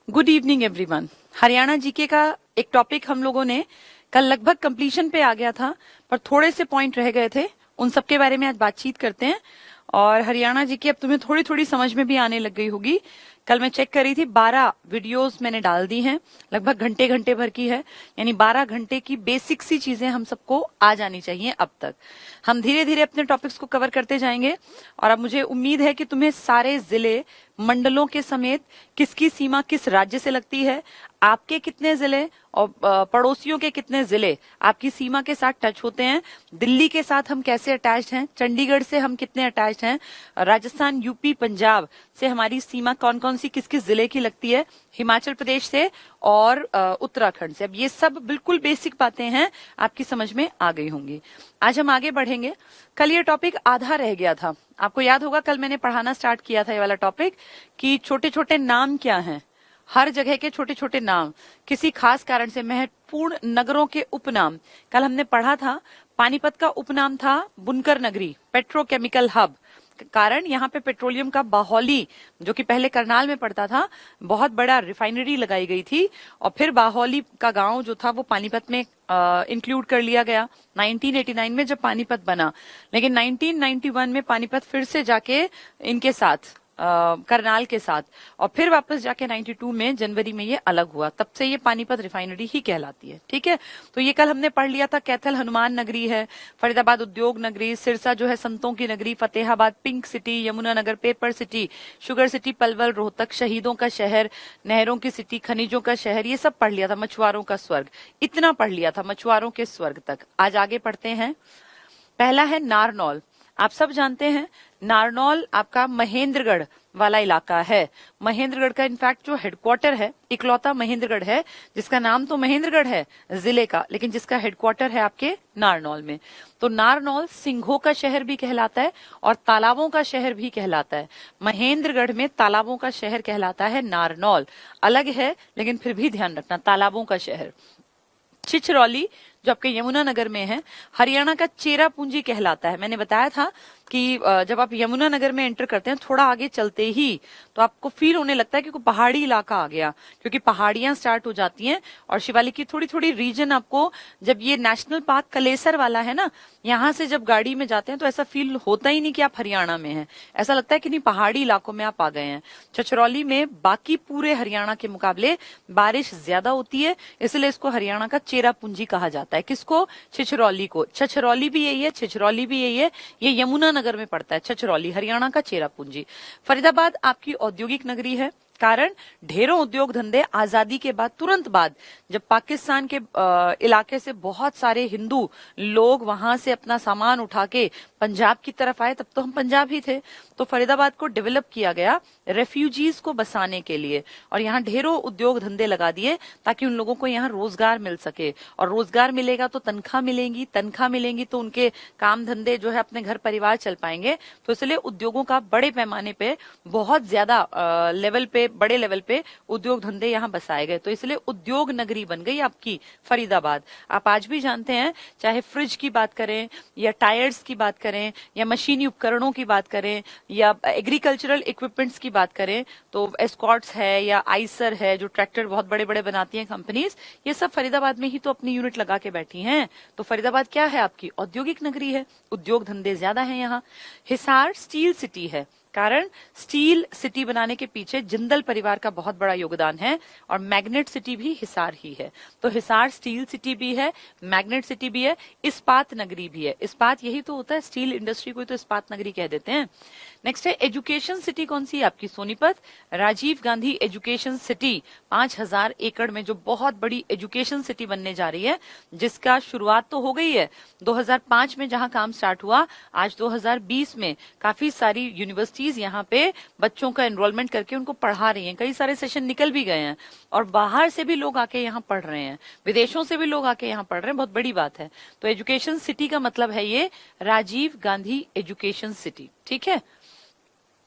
Good evening everyone. Haryana GK का एक topic हम लोगों ने कल लगभग कंप्लीशन पे आ गया था, पर थोड़े से पॉइंट रह गए थे, उन सब के बारे में आज बातचीत करते हैं। और हरियाणा जीके अब तुम्हें थोड़ी थोड़ी समझ में भी आने लग गई होगी। कल मैं चेक कर रही थी, 12 वीडियोस मैंने डाल दी हैं, लगभग घंटे घंटे भर की है, यानी 12 घंटे की बेसिक सी चीजें हम सबको आ जानी चाहिए। अब तक हम धीरे धीरे अपने टॉपिक्स को कवर करते जाएंगे और अब मुझे उम्मीद है कि तुम्हें सारे जिले मंडलों के समेत किसकी सीमा किस राज्य से लगती है, आपके कितने जिले और पड़ोसियों के कितने जिले आपकी सीमा के साथ टच होते हैं, दिल्ली के साथ हम कैसे अटैच्ड हैं, चंडीगढ़ से हम कितने अटैच्ड हैं, राजस्थान, यूपी, पंजाब से हमारी सीमा कौन कौन सी किस किस जिले की लगती है, हिमाचल प्रदेश से और उत्तराखंड से। अब ये सब बिल्कुल बेसिक बातें हैं, आपकी समझ में आ गई होंगी। आज हम आगे बढ़ेंगे। कल ये टॉपिक आधा रह गया था, आपको याद होगा कल मैंने पढ़ाना स्टार्ट किया था ये वाला टॉपिक कि छोटे छोटे नाम क्या हैं, हर जगह के छोटे छोटे नाम, किसी खास कारण से महत्वपूर्ण नगरों के उपनाम। कल हमने पढ़ा था पानीपत का उपनाम था बुनकर नगरी, पेट्रोकेमिकल हब, कारण यहाँ पे पेट्रोलियम का बाहोली, जो कि पहले करनाल में पड़ता था, बहुत बड़ा रिफाइनरी लगाई गई थी और फिर बाहोली का गांव जो था वो पानीपत में इंक्लूड कर लिया गया 1989 में जब पानीपत बना। लेकिन 1991 में पानीपत फिर से जाके इनके साथ करनाल के साथ और फिर वापस जाके 92 में जनवरी में ये अलग हुआ, तब से ये पानीपत रिफाइनरी ही कहलाती है। ठीक है, तो ये कल हमने पढ़ लिया था। कैथल हनुमान नगरी है, फरीदाबाद उद्योग नगरी, सिरसा जो है संतों की नगरी, Fatehabad pink city, Yamunanagar paper city, sugar city Palwal, Rohtak शहीदों का शहर, नहरों की सिटी, खनिजों का शहर, ये सब पढ़ लिया था। मछुआरों का स्वर्ग, इतना पढ़ लिया था, मछुआरों के स्वर्ग तक। आज आगे पढ़ते हैं। पहला है नारनौल। आप सब जानते हैं नारनौल आपका महेंद्रगढ़ वाला इलाका है। महेंद्रगढ़ का इनफैक्ट जो हेडक्वार्टर है, इकलौता महेंद्रगढ़ है जिसका नाम तो महेंद्रगढ़ है जिले का, लेकिन जिसका हेडक्वार्टर है आपके नारनौल में। तो नारनौल सिंघों का शहर भी कहलाता है और तालाबों का शहर भी कहलाता है। महेंद्रगढ़ में तालाबों का शहर कहलाता है नारनौल, अलग है लेकिन फिर भी ध्यान रखना, तालाबों का शहर। छिछरौली जो आपके यमुनानगर में है, हरियाणा का चेरापूंजी कहलाता है। मैंने बताया था कि जब आप यमुनानगर में एंटर करते हैं थोड़ा आगे चलते ही तो आपको फील होने लगता है कि कोई पहाड़ी इलाका आ गया, क्योंकि पहाड़ियां स्टार्ट हो जाती हैं और शिवालिक की थोड़ी थोड़ी रीजन आपको, जब ये नेशनल पार्क कलेसर वाला है ना, यहाँ से जब गाड़ी में जाते हैं तो ऐसा फील होता ही नहीं कि आप हरियाणा में हैं, ऐसा लगता है कि नहीं पहाड़ी इलाकों में आप आ गए हैं। छछरौली में बाकी पूरे हरियाणा के मुकाबले बारिश ज्यादा होती है, इसलिए इसको हरियाणा का चेरापूंजी कहा जाता है। किसको? छिछरौली को। छछरौली भी यही है, छिछरौली भी यही है, ये यमुनानगर में पड़ता है छछरौली, हरियाणा का चेरापूंजी। फरीदाबाद आपकी औद्योगिक नगरी है, कारण ढेरों उद्योग धंधे आजादी के बाद तुरंत बाद जब पाकिस्तान के इलाके से बहुत सारे हिंदू लोग वहां से अपना सामान उठा के पंजाब की तरफ आए, तब तो हम पंजाब ही थे, तो फरीदाबाद को डेवलप किया गया रेफ्यूजीज को बसाने के लिए और यहाँ ढेरों उद्योग धंधे लगा दिए ताकि उन लोगों को यहाँ रोजगार मिल सके, और रोजगार मिलेगा तो तनख्वाह मिलेंगी, तनख्वाह मिलेंगी तो उनके काम धंधे जो है अपने घर परिवार चल पाएंगे। तो इसलिए उद्योगों का बड़े पैमाने पे, बहुत ज्यादा लेवल पे, बड़े लेवल पे उद्योग धंधे यहाँ बसाए गए, तो इसलिए उद्योग नगरी बन गई आपकी फरीदाबाद। आप आज भी जानते हैं, चाहे फ्रिज की बात करें या टायर्स की बात करें या मशीनी उपकरणों की बात करें या एग्रीकल्चरल इक्विपमेंट्स की बात करें, तो एस्कॉर्ट्स है या आइसर है जो ट्रैक्टर बहुत बड़े बड़े बनाती हैं कंपनीज, ये सब फरीदाबाद में ही तो अपनी यूनिट लगा के बैठी हैं। तो फरीदाबाद क्या है? आपकी औद्योगिक नगरी है, उद्योग धंधे ज्यादा हैं यहाँ। हिसार स्टील सिटी है, कारण स्टील सिटी बनाने के पीछे जिंदल परिवार का बहुत बड़ा योगदान है और मैग्नेट सिटी भी हिसार ही है। तो हिसार स्टील सिटी भी है, मैग्नेट सिटी भी है, इस्पात नगरी भी है। इस्पात यही तो होता है, स्टील इंडस्ट्री को तो इस्पात नगरी कह देते हैं। नेक्स्ट है एजुकेशन सिटी, कौन सी है? आपकी सोनीपत। राजीव गांधी एजुकेशन सिटी 5000 एकड़ में जो बहुत बड़ी एजुकेशन सिटी बनने जा रही है, जिसका शुरुआत तो हो गई है 2005 में जहां काम स्टार्ट हुआ, आज 2020 में काफी सारी यूनिवर्सिटी यहाँ पे बच्चों का एनरोलमेंट करके उनको पढ़ा रही हैं। कई सारे सेशन निकल भी गए हैं और बाहर से भी लोग आके यहाँ पढ़ रहे हैं, विदेशों से भी लोग आके यहाँ पढ़ रहे हैं, बहुत बड़ी बात है। तो एजुकेशन सिटी का मतलब है ये राजीव गांधी एजुकेशन सिटी। ठीक है,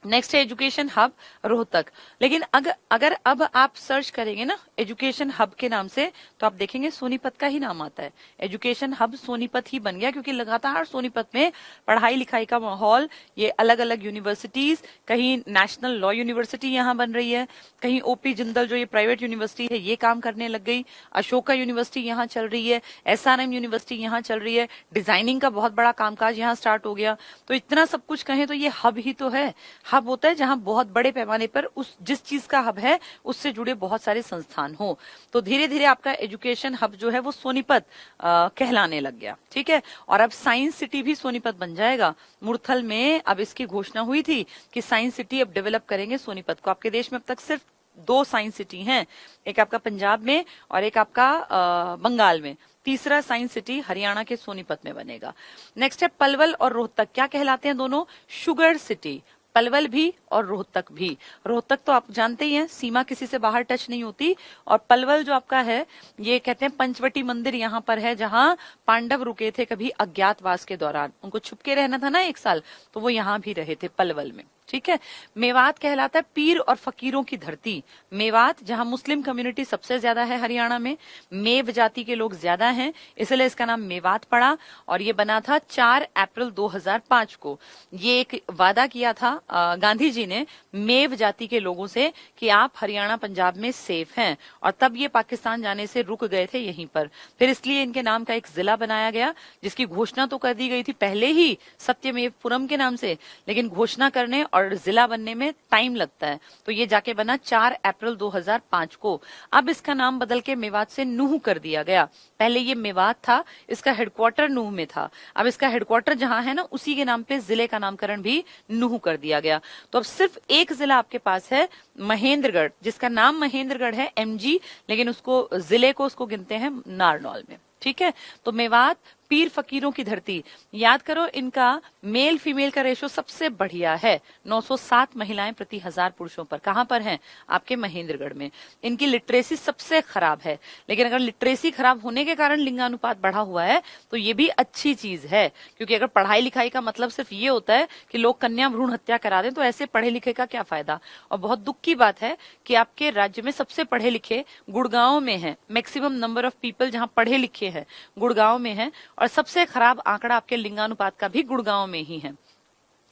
नेक्स्ट है एजुकेशन हब रोहतक। लेकिन अगर अब आप सर्च करेंगे ना एजुकेशन हब के नाम से, तो आप देखेंगे सोनीपत का ही नाम आता है। एजुकेशन हब सोनीपत ही बन गया, क्योंकि लगातार सोनीपत में पढ़ाई लिखाई का माहौल, ये अलग अलग यूनिवर्सिटीज, कहीं नेशनल लॉ यूनिवर्सिटी यहाँ बन रही है, कहीं ओपी जिंदल जो ये प्राइवेट यूनिवर्सिटी है ये काम करने लग गई, अशोका यूनिवर्सिटी यहाँ चल रही है, SRM यूनिवर्सिटी यहाँ चल रही है, डिजाइनिंग का बहुत बड़ा कामकाज यहाँ स्टार्ट हो गया। तो इतना सब कुछ कहें तो ये हब ही तो है। हब होता है जहां बहुत बड़े पैमाने पर उस जिस चीज का हब है उससे जुड़े बहुत सारे संस्थान हो। तो धीरे धीरे आपका एजुकेशन हब जो है वो सोनीपत कहलाने लग गया। ठीक है, और अब साइंस सिटी भी सोनीपत बन जाएगा। मुरथल में अब इसकी घोषणा हुई थी कि साइंस सिटी अब डेवलप करेंगे सोनीपत को। आपके देश में अब तक सिर्फ 2 साइंस सिटी हैं, एक आपका पंजाब में और एक आपका बंगाल में। तीसरा साइंस सिटी हरियाणा के सोनीपत में बनेगा। नेक्स्ट है पलवल और रोहतक, क्या कहलाते हैं दोनों? Sugar city. पलवल भी और रोहतक भी। रोहतक तो आप जानते ही हैं, सीमा किसी से बाहर टच नहीं होती। और पलवल जो आपका है, ये कहते हैं पंचवटी मंदिर यहाँ पर है, जहाँ पांडव रुके थे कभी अज्ञातवास के दौरान, उनको छुपके रहना था ना 1 साल, तो वो यहाँ भी रहे थे पलवल में। ठीक है, मेवात कहलाता है पीर और फकीरों की धरती। मेवात जहां मुस्लिम कम्युनिटी सबसे ज्यादा है हरियाणा में, मेव जाति के लोग ज्यादा हैं, इसलिए इसका नाम मेवात पड़ा। और ये बना था 4 अप्रैल 2005 को। ये एक वादा किया था गांधी जी ने मेव जाति के लोगों से कि आप हरियाणा पंजाब में सेफ हैं, और तब ये पाकिस्तान जाने से रुक गए थे यहीं पर। फिर इसलिए इनके नाम का एक जिला बनाया गया, जिसकी घोषणा तो कर दी गई थी पहले ही सत्यमेवपुरम के नाम से, लेकिन घोषणा करने और जिला बनने में टाइम लगता है, तो ये जाके बना 4 अप्रैल 2005 को। अब इसका नाम बदल के मेवात से नूह कर दिया गया। पहले ये मेवात था, इसका हेडक्वार्टर नूह में था। अब इसका हेडक्वार्टर जहां है ना, उसी के नाम पे जिले का नामकरण भी नूह कर दिया गया। तो अब सिर्फ एक जिला आपके पास है, महेंद्रगढ़, जिसका नाम महेंद्रगढ़ है MG, लेकिन उसको जिले को उसको गिनते हैं नारनौल में। ठीक है, तो मेवात पीर फकीरों की धरती। याद करो, इनका मेल फीमेल का रेशो सबसे बढ़िया है, 907 महिलाएं प्रति 1000 पुरुषों पर। कहां पर हैं? आपके महेंद्रगढ़ में। इनकी लिटरेसी सबसे खराब है, लेकिन अगर लिटरेसी खराब होने के कारण लिंगानुपात बढ़ा हुआ है तो ये भी अच्छी चीज है, क्योंकि अगर पढ़ाई लिखाई का मतलब सिर्फ ये होता है कि लोग कन्या भ्रूण हत्या करा दें, तो ऐसे पढ़े लिखे का क्या फायदा। और बहुत दुख की बात है कि आपके राज्य में सबसे पढ़े लिखे गुड़गांव में है। मैक्सिमम नंबर ऑफ पीपल जहां पढ़े लिखे हैं गुड़गांव में है, और सबसे खराब आंकड़ा आपके लिंगानुपात का भी गुड़गांव में ही है।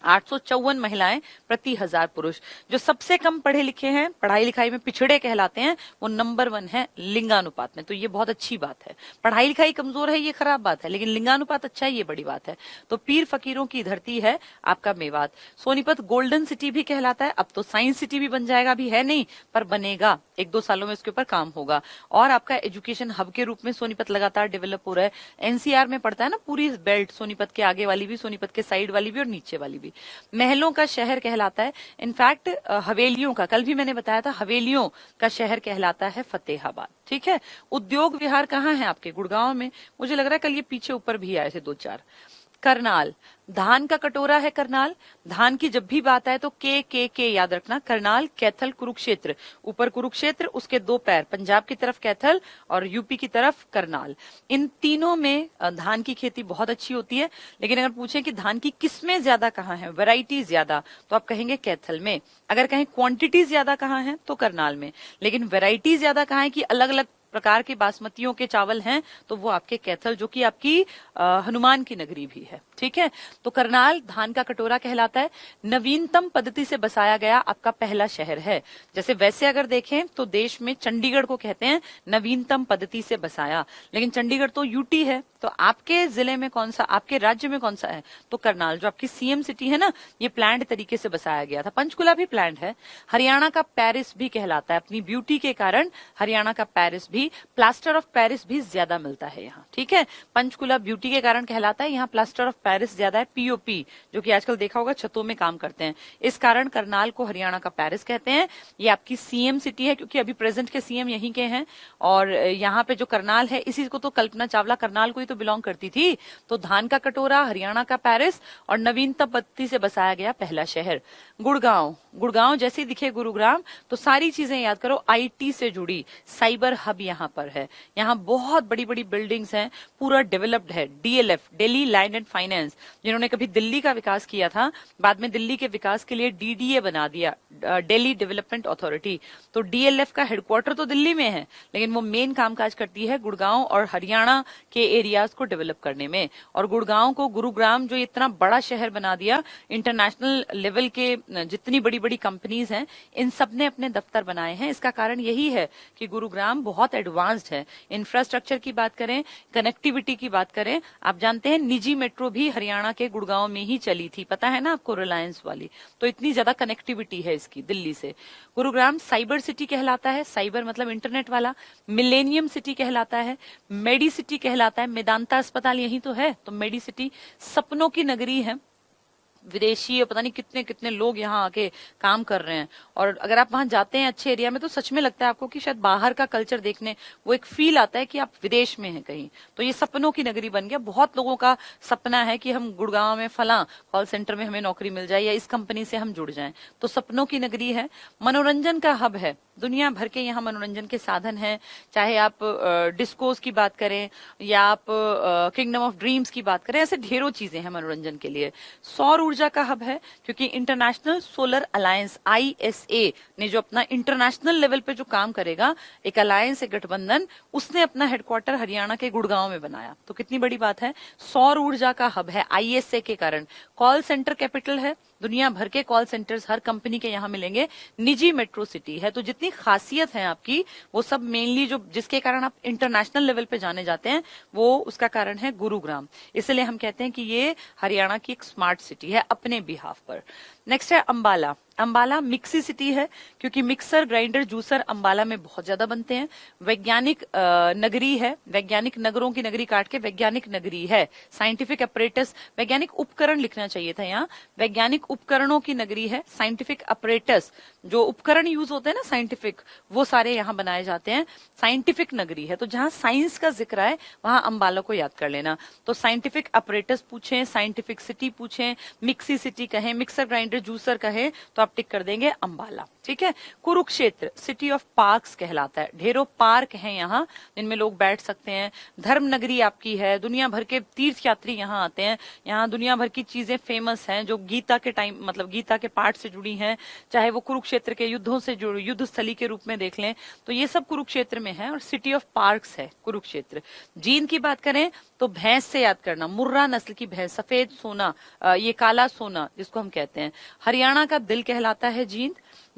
854 महिलाएं प्रति 1000 पुरुष। जो सबसे कम पढ़े लिखे हैं, पढ़ाई लिखाई में पिछड़े कहलाते हैं, वो नंबर 1 है लिंगानुपात में। तो ये बहुत अच्छी बात है। पढ़ाई लिखाई कमजोर है ये खराब बात है, लेकिन लिंगानुपात अच्छा है ये बड़ी बात है। तो पीर फकीरों की धरती है आपका मेवात। सोनीपत गोल्डन सिटी भी कहलाता है। अब तो साइंस सिटी भी बन जाएगा, अभी है नहीं पर बनेगा, 1-2 सालों में इसके ऊपर काम होगा। और आपका एजुकेशन हब के रूप में सोनीपत लगातार डेवलप हो रहा है। NCR में पड़ता है ना पूरी बेल्ट, सोनीपत के आगे वाली भी, सोनीपत के साइड वाली भी और नीचे वाली भी। महलों का शहर कहलाता है। इनफैक्ट हवेलियों का, कल भी मैंने बताया था, हवेलियों का शहर कहलाता है फतेहाबाद। ठीक है, उद्योग विहार कहाँ है? आपके गुड़गांव में। मुझे लग रहा है कल ये पीछे ऊपर भी आए थे 2-4। करनाल, धान का कटोरा है करनाल। धान की जब भी बात आए तो के याद रखना। करनाल, कैथल, कुरुक्षेत्र। ऊपर कुरुक्षेत्र, उसके 2 पैर, पंजाब की तरफ कैथल और यूपी की तरफ करनाल। इन तीनों में धान की खेती बहुत अच्छी होती है। लेकिन अगर पूछें कि धान की किस्में ज्यादा कहाँ है, वैरायटी ज्यादा, तो आप कहेंगे कैथल में। अगर कहें क्वांटिटी ज्यादा कहाँ है, तो करनाल में। लेकिन वैरायटी ज्यादा कहाँ है कि अलग अलग प्रकार के बासमतियों के चावल हैं, तो वो आपके कैथल, जो कि आपकी हनुमान की नगरी भी है। ठीक है, तो करनाल धान का कटोरा कहलाता है। नवीनतम पद्धति से बसाया गया आपका पहला शहर है। जैसे वैसे अगर देखें तो देश में चंडीगढ़ को कहते हैं नवीनतम पद्धति से बसाया, लेकिन चंडीगढ़ तो यूटी है। तो आपके जिले में कौन सा, आपके राज्य में कौन सा है? तो करनाल, जो आपकी CM सिटी है ना, ये प्लान्ड तरीके से बसाया गया था। पंचकुला भी प्लान्ड है। हरियाणा का पेरिस भी कहलाता है, अपनी ब्यूटी के कारण हरियाणा का पेरिस भी, प्लास्टर ऑफ पेरिस भी ज्यादा मिलता है यहाँ। ठीक है, पंचकुला ब्यूटी के कारण कहलाता है, यहाँ प्लास्टर ऑफ पेरिस ज्यादा है। POP, जो कि आजकल देखा होगा छतों में काम करते हैं, इस कारण करनाल को हरियाणा का पेरिस कहते हैं। ये आपकी CM सिटी है, क्योंकि अभी प्रेजेंट के CM यहीं के हैं। और यहाँ पे जो करनाल है, इसी को तो कल्पना चावला करनाल को ही तो तो बिलोंग करती थी। तो धान का कटोरा, हरियाणा का पेरिस और नवीनतम पद्धति से बसाया गया पहला शहर गुड़गांव। गुड़गांव जैसे दिखे गुरुग्राम, तो सारी चीजें याद करो आईटी से जुड़ी, साइबर हब यहाँ पर है। यहाँ बहुत बड़ी बड़ी बिल्डिंग्स हैं, पूरा डेवलप्ड है। DLF, Delhi land and finance, जिन्होंने कभी दिल्ली का विकास किया था, बाद में दिल्ली के विकास के लिए डीडीए बना दिया, दिल्ली डेवलपमेंट अथॉरिटी। तो डीएलएफ का हेडक्वार्टर तो दिल्ली में है, लेकिन वो मेन कामकाज करती है गुड़गांव और हरियाणा के एरियाज को डेवलप करने में। और गुड़गांव को गुरुग्राम जो इतना बड़ा शहर बना दिया, इंटरनेशनल लेवल के जितनी बड़ी बड़ी कंपनीज हैं इन सब ने अपने दफ्तर बनाए हैं। इसका कारण यही है कि गुरुग्राम बहुत एडवांस्ड है। इंफ्रास्ट्रक्चर की बात करें, कनेक्टिविटी की बात करें, आप जानते हैं निजी मेट्रो भी हरियाणा के गुड़गांव में ही चली थी, पता है ना आपको, रिलायंस वाली। तो इतनी ज्यादा कनेक्टिविटी है इसकी दिल्ली से। गुरुग्राम साइबर सिटी कहलाता है, साइबर मतलब इंटरनेट वाला। मिलेनियम सिटी कहलाता है, मेडी सिटी कहलाता है, मेदांता अस्पताल यही तो है, तो मेडी सिटी। सपनों की नगरी है, विदेशी पता नहीं कितने कितने लोग यहाँ आके काम कर रहे हैं। और अगर आप वहां जाते हैं अच्छे एरिया में, तो सच में लगता है आपको कि शायद बाहर का कल्चर देखने, वो एक फील आता है कि आप विदेश में हैं कहीं। तो ये सपनों की नगरी बन गया। बहुत लोगों का सपना है कि हम गुड़गांव में फला कॉल सेंटर में हमें नौकरी मिल जाए या इस कंपनी से हम जुड़ जाएं। तो सपनों की नगरी है। मनोरंजन का हब है, दुनिया भर के यहाँ मनोरंजन के साधन हैं। चाहे आप डिस्कोस की बात करें या आप किंगडम ऑफ ड्रीम्स की बात करें, ऐसे ढेरों चीजें हैं मनोरंजन के लिए। सौर ऊर्जा का हब है, क्योंकि इंटरनेशनल सोलर अलायंस आईएसए ने जो अपना इंटरनेशनल लेवल पे जो काम करेगा, एक अलायंस, एक गठबंधन, उसने अपना हेडक्वार्टर हरियाणा के गुड़गांव में बनाया। तो कितनी बड़ी बात है। सौर ऊर्जा का हब है आईएसए के कारण। कॉल सेंटर कैपिटल है, दुनिया भर के कॉल सेंटर्स हर कंपनी के यहाँ मिलेंगे। निजी मेट्रो सिटी है। तो जितनी खासियत है आपकी, वो सब मेनली जो जिसके कारण आप इंटरनेशनल लेवल पे जाने जाते हैं, वो उसका कारण है गुरुग्राम। इसलिए हम कहते हैं कि ये हरियाणा की एक स्मार्ट सिटी है अपने बिहाफ पर। नेक्स्ट है अंबाला। अंबाला मिक्सी सिटी है, क्योंकि मिक्सर, ग्राइंडर, जूसर अंबाला में बहुत ज्यादा बनते हैं। वैज्ञानिक नगरी है, वैज्ञानिक नगरों की नगरी काट के वैज्ञानिक नगरी है। साइंटिफिक अपरेटस, वैज्ञानिक उपकरण लिखना चाहिए था यहाँ, वैज्ञानिक उपकरणों की नगरी है। साइंटिफिक अपरेटस, जो उपकरण यूज होते हैं ना साइंटिफिक, वो सारे यहाँ बनाए जाते हैं। साइंटिफिक नगरी है, तो जहां साइंस का जिक्र है वहां अंबाला को याद कर लेना। तो साइंटिफिक अपरेटस पूछें, साइंटिफिक सिटी पूछें, मिक्सी सिटी कहें, मिक्सर, ग्राइंडर, जूसर कहें, तो आप टिक कर देंगे अंबाला। ठीक है। कुरुक्षेत्र सिटी ऑफ पार्क्स कहलाता है। ढेरों पार्क हैं यहाँ जिनमें लोग बैठ सकते हैं। धर्म नगरी आपकी है, दुनिया भर के तीर्थ यात्री यहाँ आते हैं। यहाँ दुनिया भर की चीजें फेमस हैं जो गीता के टाइम, मतलब गीता के पाठ से जुड़ी हैं, चाहे वो कुरुक्षेत्र के युद्धों से जुड़ी, युद्ध स्थली के रूप में देख लें, तो ये सब कुरुक्षेत्र में है। और सिटी ऑफ पार्क्स है कुरुक्षेत्र। जींद की बात करें तो भैंस से याद करना, मुर्रा नस्ल की भैंस, सफेद सोना, ये काला सोना जिसको हम कहते हैं। हरियाणा का दिल कहलाता है जींद।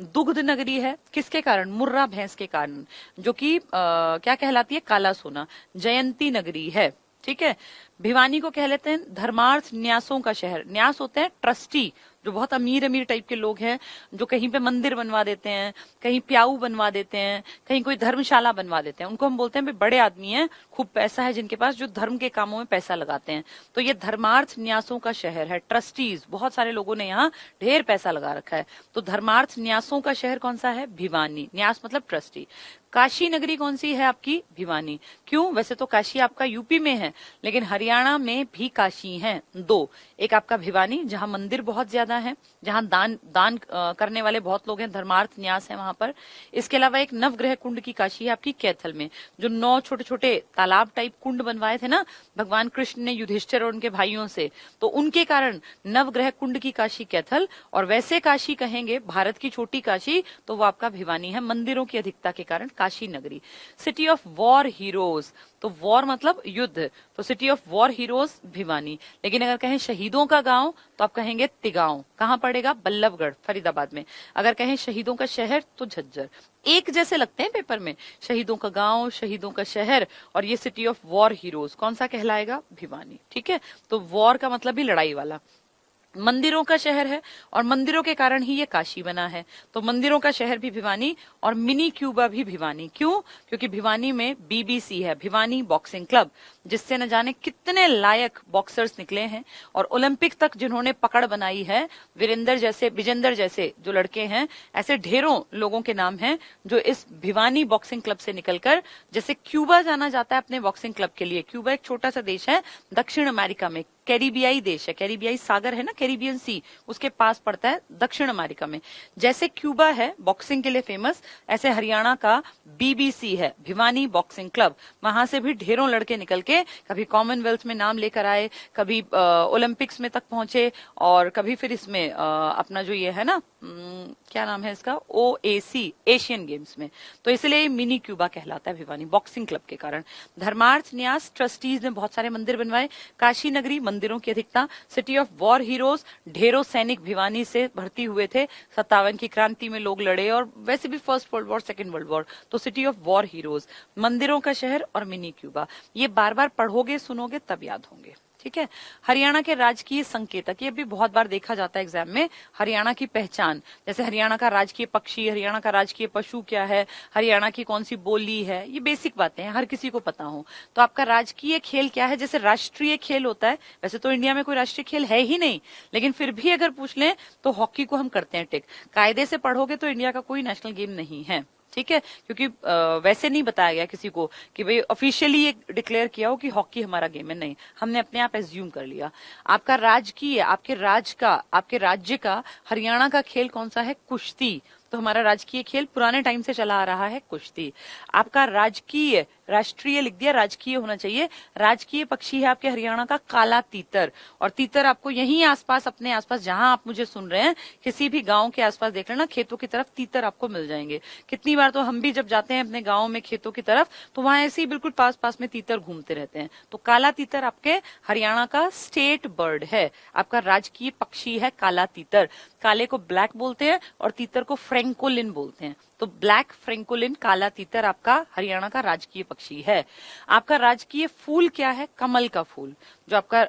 दुग्ध नगरी है, किसके कारण? मुर्रा भैंस के कारण, जो कि क्या कहलाती है? काला सोना। जयंती नगरी है। ठीक है। भिवानी को कह लेते हैं धर्मार्थ न्यासों का शहर। न्यास होते हैं ट्रस्टी, जो बहुत अमीर अमीर टाइप के लोग हैं, जो कहीं पे मंदिर बनवा देते हैं, कहीं प्याऊ बनवा देते हैं, कहीं कोई धर्मशाला बनवा देते हैं। उनको हम बोलते हैं बड़े आदमी हैं, खूब पैसा है जिनके पास, जो धर्म के कामों में पैसा लगाते हैं। तो ये धर्मार्थ न्यासों का शहर है। ट्रस्टीज, बहुत सारे लोगों ने यहाँ ढेर पैसा लगा रखा है। तो धर्मार्थ न्यासों का शहर कौन सा है? भिवानी। न्यास मतलब ट्रस्टी। काशी नगरी कौन सी है आपकी? भिवानी। क्यों? वैसे तो काशी आपका यूपी में है, लेकिन हरियाणा में भी काशी हैं दो। एक आपका भिवानी, जहां मंदिर बहुत ज्यादा है, जहां दान करने वाले बहुत लोग हैं, धर्मार्थ न्यास है वहां पर। इसके अलावा एक नवग्रह कुंड की काशी है आपकी कैथल में, जो 9 छोटे छोटे तालाब टाइप कुंड बनवाए थे ना भगवान कृष्ण ने युधिष्ठिर और उनके भाइयों से, तो उनके कारण नवग्रह कुंड की काशी कैथल। और वैसे काशी कहेंगे भारत की छोटी काशी, तो वो आपका भिवानी है, मंदिरों की अधिकता के कारण काशी नगरी। सिटी ऑफ वॉर हीरोज, तो वॉर मतलब युद्ध, तो city of war heroes Bhiwani. लेकिन अगर कहें शहीदों का गांव, तो आप कहेंगे तिगांव। कहां पड़ेगा? बल्लभगढ़, फरीदाबाद में। अगर कहें शहीदों का शहर, तो झज्जर। एक जैसे लगते हैं पेपर में, शहीदों का गांव, शहीदों का शहर, और ये सिटी ऑफ वॉर हीरोज कौन सा कहलाएगा? भिवानी। ठीक है। तो वॉर का मतलब भी लड़ाई वाला। मंदिरों का शहर है और मंदिरों के कारण ही ये काशी बना है। तो मंदिरों का शहर भी भिवानी और मिनी क्यूबा भी भिवानी। क्यों? क्योंकि भिवानी में बीबीसी है, भिवानी बॉक्सिंग क्लब, जिससे न जाने कितने लायक बॉक्सर्स निकले हैं और ओलंपिक तक जिन्होंने पकड़ बनाई है, विजेंदर जैसे जो लड़के हैं, ऐसे ढेरों लोगों के नाम हैं जो इस भिवानी बॉक्सिंग क्लब से निकलकर, जैसे क्यूबा जाना जाता है अपने बॉक्सिंग क्लब के लिए। क्यूबा एक छोटा सा देश है दक्षिण अमेरिका में, कैरिबियाई देश है, कैरिबियाई सागर है ना, कैरिबियन सी, उसके पास पड़ता है दक्षिण अमेरिका में। जैसे क्यूबा है बॉक्सिंग के लिए फेमस, ऐसे हरियाणा का बीबीसी है, भिवानी बॉक्सिंग क्लब। वहां से भी ढेरों लड़के निकल के कभी कॉमनवेल्थ में नाम लेकर आए, कभी ओलंपिक्स में तक पहुंचे और कभी फिर इसमें अपना जो ये है ना, क्या नाम है इसका, OAC, एशियन गेम्स में। तो इसलिए मिनी क्यूबा कहलाता है भिवानी बॉक्सिंग क्लब के कारण। धर्मार्थ न्यास ट्रस्टीज ने बहुत सारे मंदिर बनवाए। काशी नगरी, मंदिरों की अधिकता। सिटी ऑफ वॉर हीरोज, ढेरों सैनिक भिवानी से भर्ती हुए थे। 57 की क्रांति में लोग लड़े और वैसे भी first world war, second world war. तो सिटी ऑफ वॉर हीरोज, मंदिरों का शहर और मिनी क्यूबा, ये बार बार पढ़ोगे सुनोगे तब याद होंगे। ठीक है। हरियाणा के राजकीय संकेतक, ये भी बहुत बार देखा जाता है एग्जाम में। हरियाणा की पहचान, जैसे हरियाणा का राजकीय पक्षी, हरियाणा का राजकीय पशु क्या है, हरियाणा की कौन सी बोली है, ये बेसिक बातें हैं, हर किसी को पता हो। तो आपका राजकीय खेल क्या है, जैसे राष्ट्रीय खेल होता है, वैसे तो इंडिया में कोई राष्ट्रीय खेल है ही नहीं, लेकिन फिर भी अगर पूछ लें तो हॉकी को हम करते हैं टिक। कायदे से पढ़ोगे तो इंडिया का कोई नेशनल गेम नहीं है, ठीक है, क्योंकि वैसे नहीं बताया गया किसी को कि भाई ऑफिशियली ये डिक्लेयर किया हो कि हॉकी हमारा गेम है, नहीं, हमने अपने आप एज्यूम कर लिया। आपका राजकीय, आपके राज्य का हरियाणा का खेल कौन सा है, कुश्ती। तो हमारा राजकीय खेल पुराने टाइम से चला आ रहा है कुश्ती। आपका राजकीय, राष्ट्रीय लिख दिया, राजकीय होना चाहिए। राजकीय पक्षी है आपके हरियाणा का काला तीतर, और तीतर आपको यहीं आसपास, अपने आसपास जहां आप मुझे सुन रहे हैं, किसी भी गांव के आसपास देख लेना, खेतों की तरफ तीतर आपको मिल जाएंगे। कितनी बार तो हम भी जब जाते हैं अपने गाँव में खेतों की तरफ, तो वहां ऐसे ही बिल्कुल पास पास में तीतर घूमते रहते हैं। तो काला तीतर आपके हरियाणा का स्टेट बर्ड है, आपका राजकीय पक्षी है काला तीतर। काले को ब्लैक बोलते हैं और तीतर को फ्रेंकोलिन बोलते हैं। तो ब्लैक फ्रेंकोलिन, काला तीतर आपका हरियाणा का राजकीय पक्षी है। आपका राजकीय फूल क्या है, कमल का फूल, जो आपका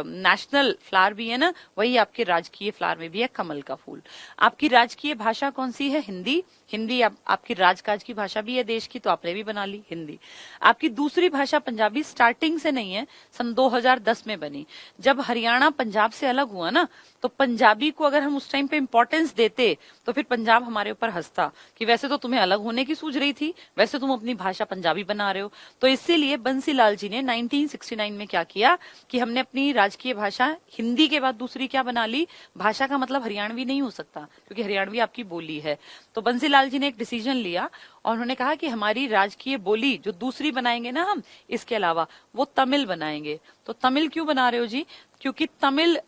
नेशनल फ्लावर भी है ना, वही आपके राजकीय फ्लावर में भी है, कमल का फूल। आपकी राजकीय भाषा कौन सी है, हिंदी। हिंदी आपकी राजकाज की भाषा भी है देश की, तो आपने भी बना ली हिंदी। आपकी दूसरी भाषा पंजाबी, स्टार्टिंग से नहीं है, सन 2010 में बनी। जब हरियाणा पंजाब से अलग हुआ ना, तो पंजाबी को अगर हम उस टाइम पे इंपॉर्टेंस देते तो फिर पंजाब हमारे ऊपर हंसता कि वैसे तो तुम्हें अलग होने की सूझ रही थी, वैसे तुम अपनी भाषा पंजाबी बना रहे हो। तो इसीलिए बंसीलाल जी ने 1969 में क्या किया कि हमने अपनी राजकीय भाषा हिंदी के बाद दूसरी क्या बना ली, भाषा का मतलब हरियाणवी नहीं हो सकता क्योंकि हरियाणवी आपकी बोली है। तो बंसीलाल जी ने एक डिसीजन लिया और उन्होंने कहा कि हमारी राजकीय बोली जो दूसरी बनाएंगे ना हम, इसके अलावा वो तमिल बनाएंगे। तो तमिल क्यों बना रहे हो जी, क्योंकि तमिल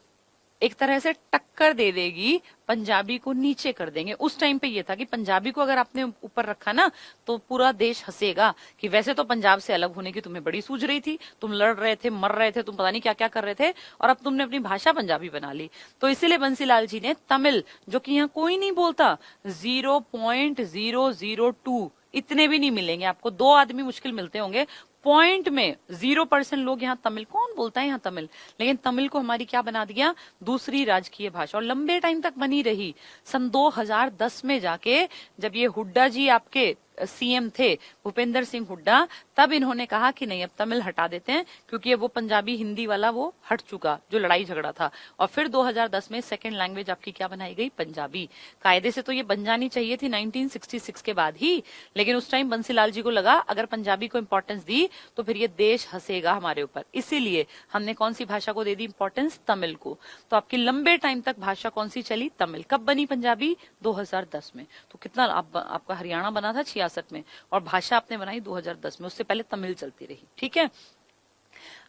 एक तरह से टक्कर दे देगी, पंजाबी को नीचे कर देंगे। उस टाइम पे ये था कि पंजाबी को अगर आपने ऊपर रखा ना तो पूरा देश हंसेगा कि वैसे तो पंजाब से अलग होने की तुम्हें बड़ी सूझ रही थी, तुम लड़ रहे थे, मर रहे थे, तुम पता नहीं क्या क्या कर रहे थे, और अब तुमने अपनी भाषा पंजाबी बना ली। तो इसीलिए बंसीलाल जी ने तमिल, जो कि यहाँ कोई नहीं बोलता, 0.002 इतने भी नहीं मिलेंगे आपको, 2 आदमी मुश्किल मिलते होंगे पॉइंट में, 0% लोग यहाँ तमिल, कौन बोलता है यहाँ तमिल, लेकिन तमिल को हमारी क्या बना दिया, दूसरी राजकीय भाषा, और लंबे टाइम तक बनी रही। सन 2010 में जाके जब ये हुड्डा जी आपके सीएम थे, भूपेंद्र सिंह हुड्डा, तब इन्होंने कहा कि नहीं अब तमिल हटा देते हैं, क्योंकि वो पंजाबी हिंदी वाला वो हट चुका जो लड़ाई झगड़ा था। और फिर 2010 में सेकंड लैंग्वेज आपकी क्या बनाई गई, पंजाबी। कायदे से तो ये बन जानी चाहिए थी 1966 के बाद ही, लेकिन उस टाइम बंसीलाल जी को लगा अगर पंजाबी को इंपॉर्टेंस दी तो फिर ये देश हंसेगा हमारे ऊपर, इसीलिए हमने कौन सी भाषा को दे दी इंपॉर्टेंस, तमिल को। तो आपकी लंबे टाइम तक भाषा कौन सी चली, तमिल। कब बनी पंजाबी, 2010 में। तो कितना आपका हरियाणा बना था 66 में, और भाषा आपने बनाई 2010 में, उससे पहले तमिल चलती रही। ठीक है।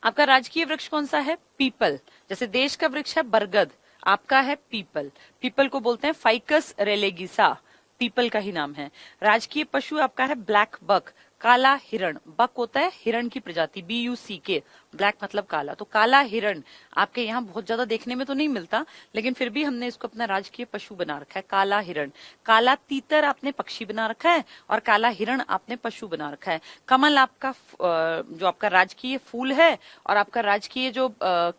आपका राजकीय वृक्ष कौन सा है, पीपल। जैसे देश का वृक्ष है बरगद, आपका है पीपल। पीपल को बोलते हैं फाइकस रेलेगिसा, पीपल का ही नाम है। राजकीय पशु आपका है ब्लैक बक, काला हिरण, बक होता है हिरण की प्रजाति, BUCK, ब्लैक मतलब काला, तो काला हिरण आपके यहाँ बहुत ज्यादा देखने में तो नहीं मिलता, लेकिन फिर भी हमने इसको अपना राजकीय पशु बना रखा है, काला हिरण। काला तीतर आपने पक्षी बना रखा है और काला हिरण आपने पशु बना रखा है। कमल आपका जो आपका राजकीय फूल है, और आपका राजकीय जो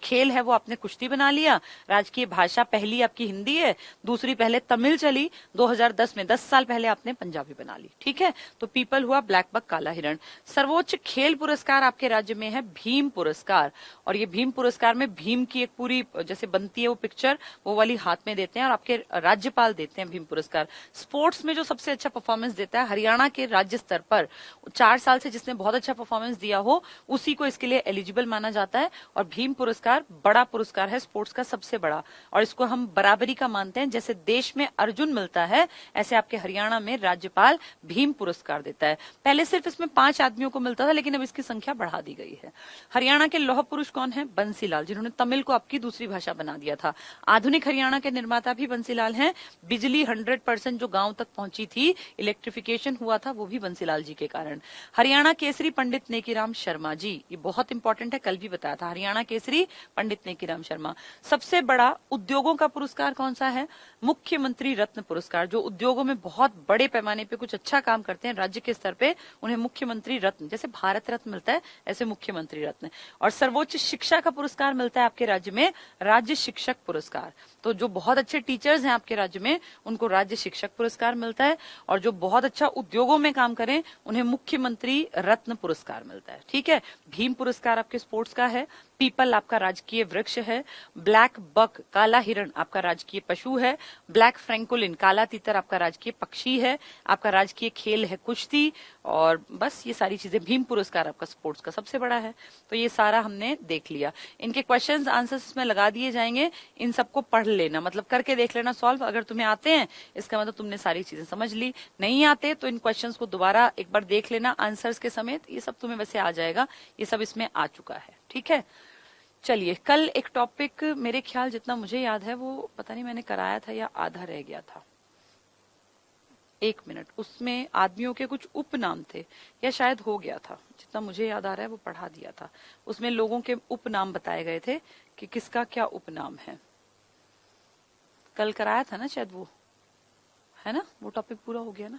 खेल है वो आपने कुश्ती बना लिया। राजकीय भाषा पहली आपकी हिंदी है, दूसरी पहले तमिल चली, 2010 में 10 साल पहले आपने पंजाबी बना ली, ठीक है। तो पीपल हुआ, ब्लैक बक काला हिरण। सर्वोच्च खेल पुरस्कार आपके राज्य में है भीम पुरस्कार, और ये भीम पुरस्कार में भीम की एक पूरी जैसे बनती है वो पिक्चर, वो वाली हाथ में देते हैं और आपके राज्यपाल देते हैं भीम पुरस्कार। स्पोर्ट्स में जो सबसे अच्छा परफॉर्मेंस देता है हरियाणा के राज्य स्तर पर, 4 साल से जिसने बहुत अच्छा परफॉर्मेंस दिया हो उसी को इसके लिए एलिजिबल माना जाता है। और भीम पुरस्कार बड़ा पुरस्कार है, स्पोर्ट्स का सबसे बड़ा, और इसको हम बराबरी का मानते हैं। जैसे देश में अर्जुन मिलता है, ऐसे आपके हरियाणा में राज्यपाल भीम पुरस्कार देता है। पहले सिर्फ इसमें 5 आदमियों को मिलता था, लेकिन अब इसकी संख्या बढ़ा दी गई है। हरियाणा के लौह पुरुष कौन है? बंसीलाल, जिन्होंने तमिल को आपकी दूसरी भाषा बना दिया था। आधुनिक हरियाणा के निर्माता भी बंसीलाल हैं। बिजली 100% जो गांव तक पहुंची थी, इलेक्ट्रिफिकेशन हुआ था, वो भी बंसीलाल जी के कारण। हरियाणा केसरी पंडित नेकीराम शर्मा जी, ये बहुत इंपॉर्टेंट है, कल भी बताया था। हरियाणा केसरी पंडित नेकीराम शर्मा। सबसे बड़ा उद्योगों का पुरस्कार कौन सा है? मुख्यमंत्री रत्न पुरस्कार। जो उद्योगों में बहुत बड़े पैमाने पे कुछ अच्छा काम करते हैं राज्य के स्तर पे, उन्हें मुख्यमंत्री रत्न, जैसे भारत रत्न मिलता है ऐसे मुख्यमंत्री रत्न। और सर्वोच्च शिक्षा का पुरस्कार मिलता है आपके राज्य में राज्य शिक्षक पुरस्कार। तो जो बहुत अच्छे टीचर्स हैं आपके राज्य में, उनको राज्य शिक्षक पुरस्कार मिलता है, और जो बहुत अच्छा उद्योगों में काम करें उन्हें मुख्यमंत्री रत्न पुरस्कार मिलता है, ठीक है। भीम पुरस्कार आपके स्पोर्ट्स का है। पीपल आपका राजकीय वृक्ष है। ब्लैक बक काला हिरण आपका राजकीय पशु है। ब्लैक फ्रैंकोलिन काला तीतर आपका राजकीय पक्षी है। आपका राजकीय खेल है कुश्ती। और बस ये सारी चीजें। भीम पुरस्कार आपका स्पोर्ट्स का सबसे बड़ा है। तो ये सारा हमने देख लिया। इनके क्वेश्चंस आंसर्स इसमें लगा दिए जाएंगे, इन सबको पढ़ लेना, मतलब करके देख लेना सॉल्व। अगर तुम्हें आते हैं इसका मतलब तुमने सारी चीजें समझ ली, नहीं आते तो इन क्वेश्चंस को दोबारा एक बार देख लेना आंसर्स के समेत। ये सब तुम्हें वैसे आ जाएगा, ये सब इसमें आ चुका है, ठीक है। चलिए, कल एक टॉपिक मेरे ख्याल जितना मुझे याद है वो पता नहीं मैंने कराया था या आधा रह गया था, 1 मिनट। उसमें आदमियों के कुछ उपनाम थे, या शायद हो गया था, जितना मुझे याद आ रहा है वो पढ़ा दिया था। उसमें लोगों के उपनाम बताए गए थे कि किसका क्या उपनाम है। कल कराया था ना शायद, वो है ना, वो टॉपिक पूरा हो गया ना।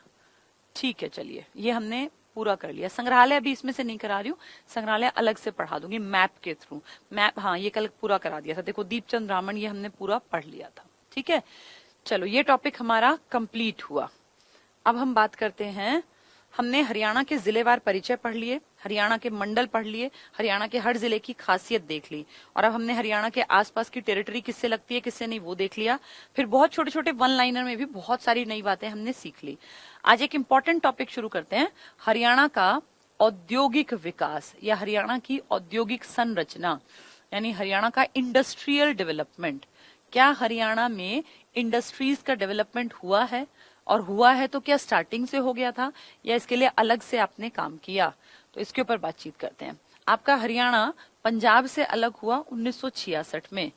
ठीक है, चलिए ये हमने पूरा कर लिया। संग्रहालय अभी इसमें से नहीं करा रही हूँ, संग्रहालय अलग से पढ़ा दूंगी मैप के थ्रू। मैप हाँ, ये कल पूरा करा दिया था। देखो दीपचंद रावण ये हमने पूरा पढ़ लिया था, ठीक है। चलो ये टॉपिक हमारा कंप्लीट हुआ। अब हम बात करते हैं, हमने हरियाणा के जिलेवार परिचय पढ़ लिए, हरियाणा के मंडल पढ़ लिए, हरियाणा के हर जिले की खासियत देख ली, और अब हमने हरियाणा के आसपास की टेरिटरी किससे लगती है किससे नहीं वो देख लिया। फिर बहुत छोटे छोटे वन लाइनर में भी बहुत सारी नई बातें हमने सीख ली। आज एक इंपॉर्टेंट टॉपिक शुरू करते हैं, हरियाणा का औद्योगिक विकास या हरियाणा की औद्योगिक संरचना, यानी हरियाणा का इंडस्ट्रियल डेवलपमेंट। क्या हरियाणा में इंडस्ट्रीज का डेवलपमेंट हुआ है, और हुआ है तो क्या स्टार्टिंग से हो गया था या इसके लिए अलग से आपने काम किया? तो इसके ऊपर बातचीत करते हैं। आपका हरियाणा पंजाब से अलग हुआ 1966 में।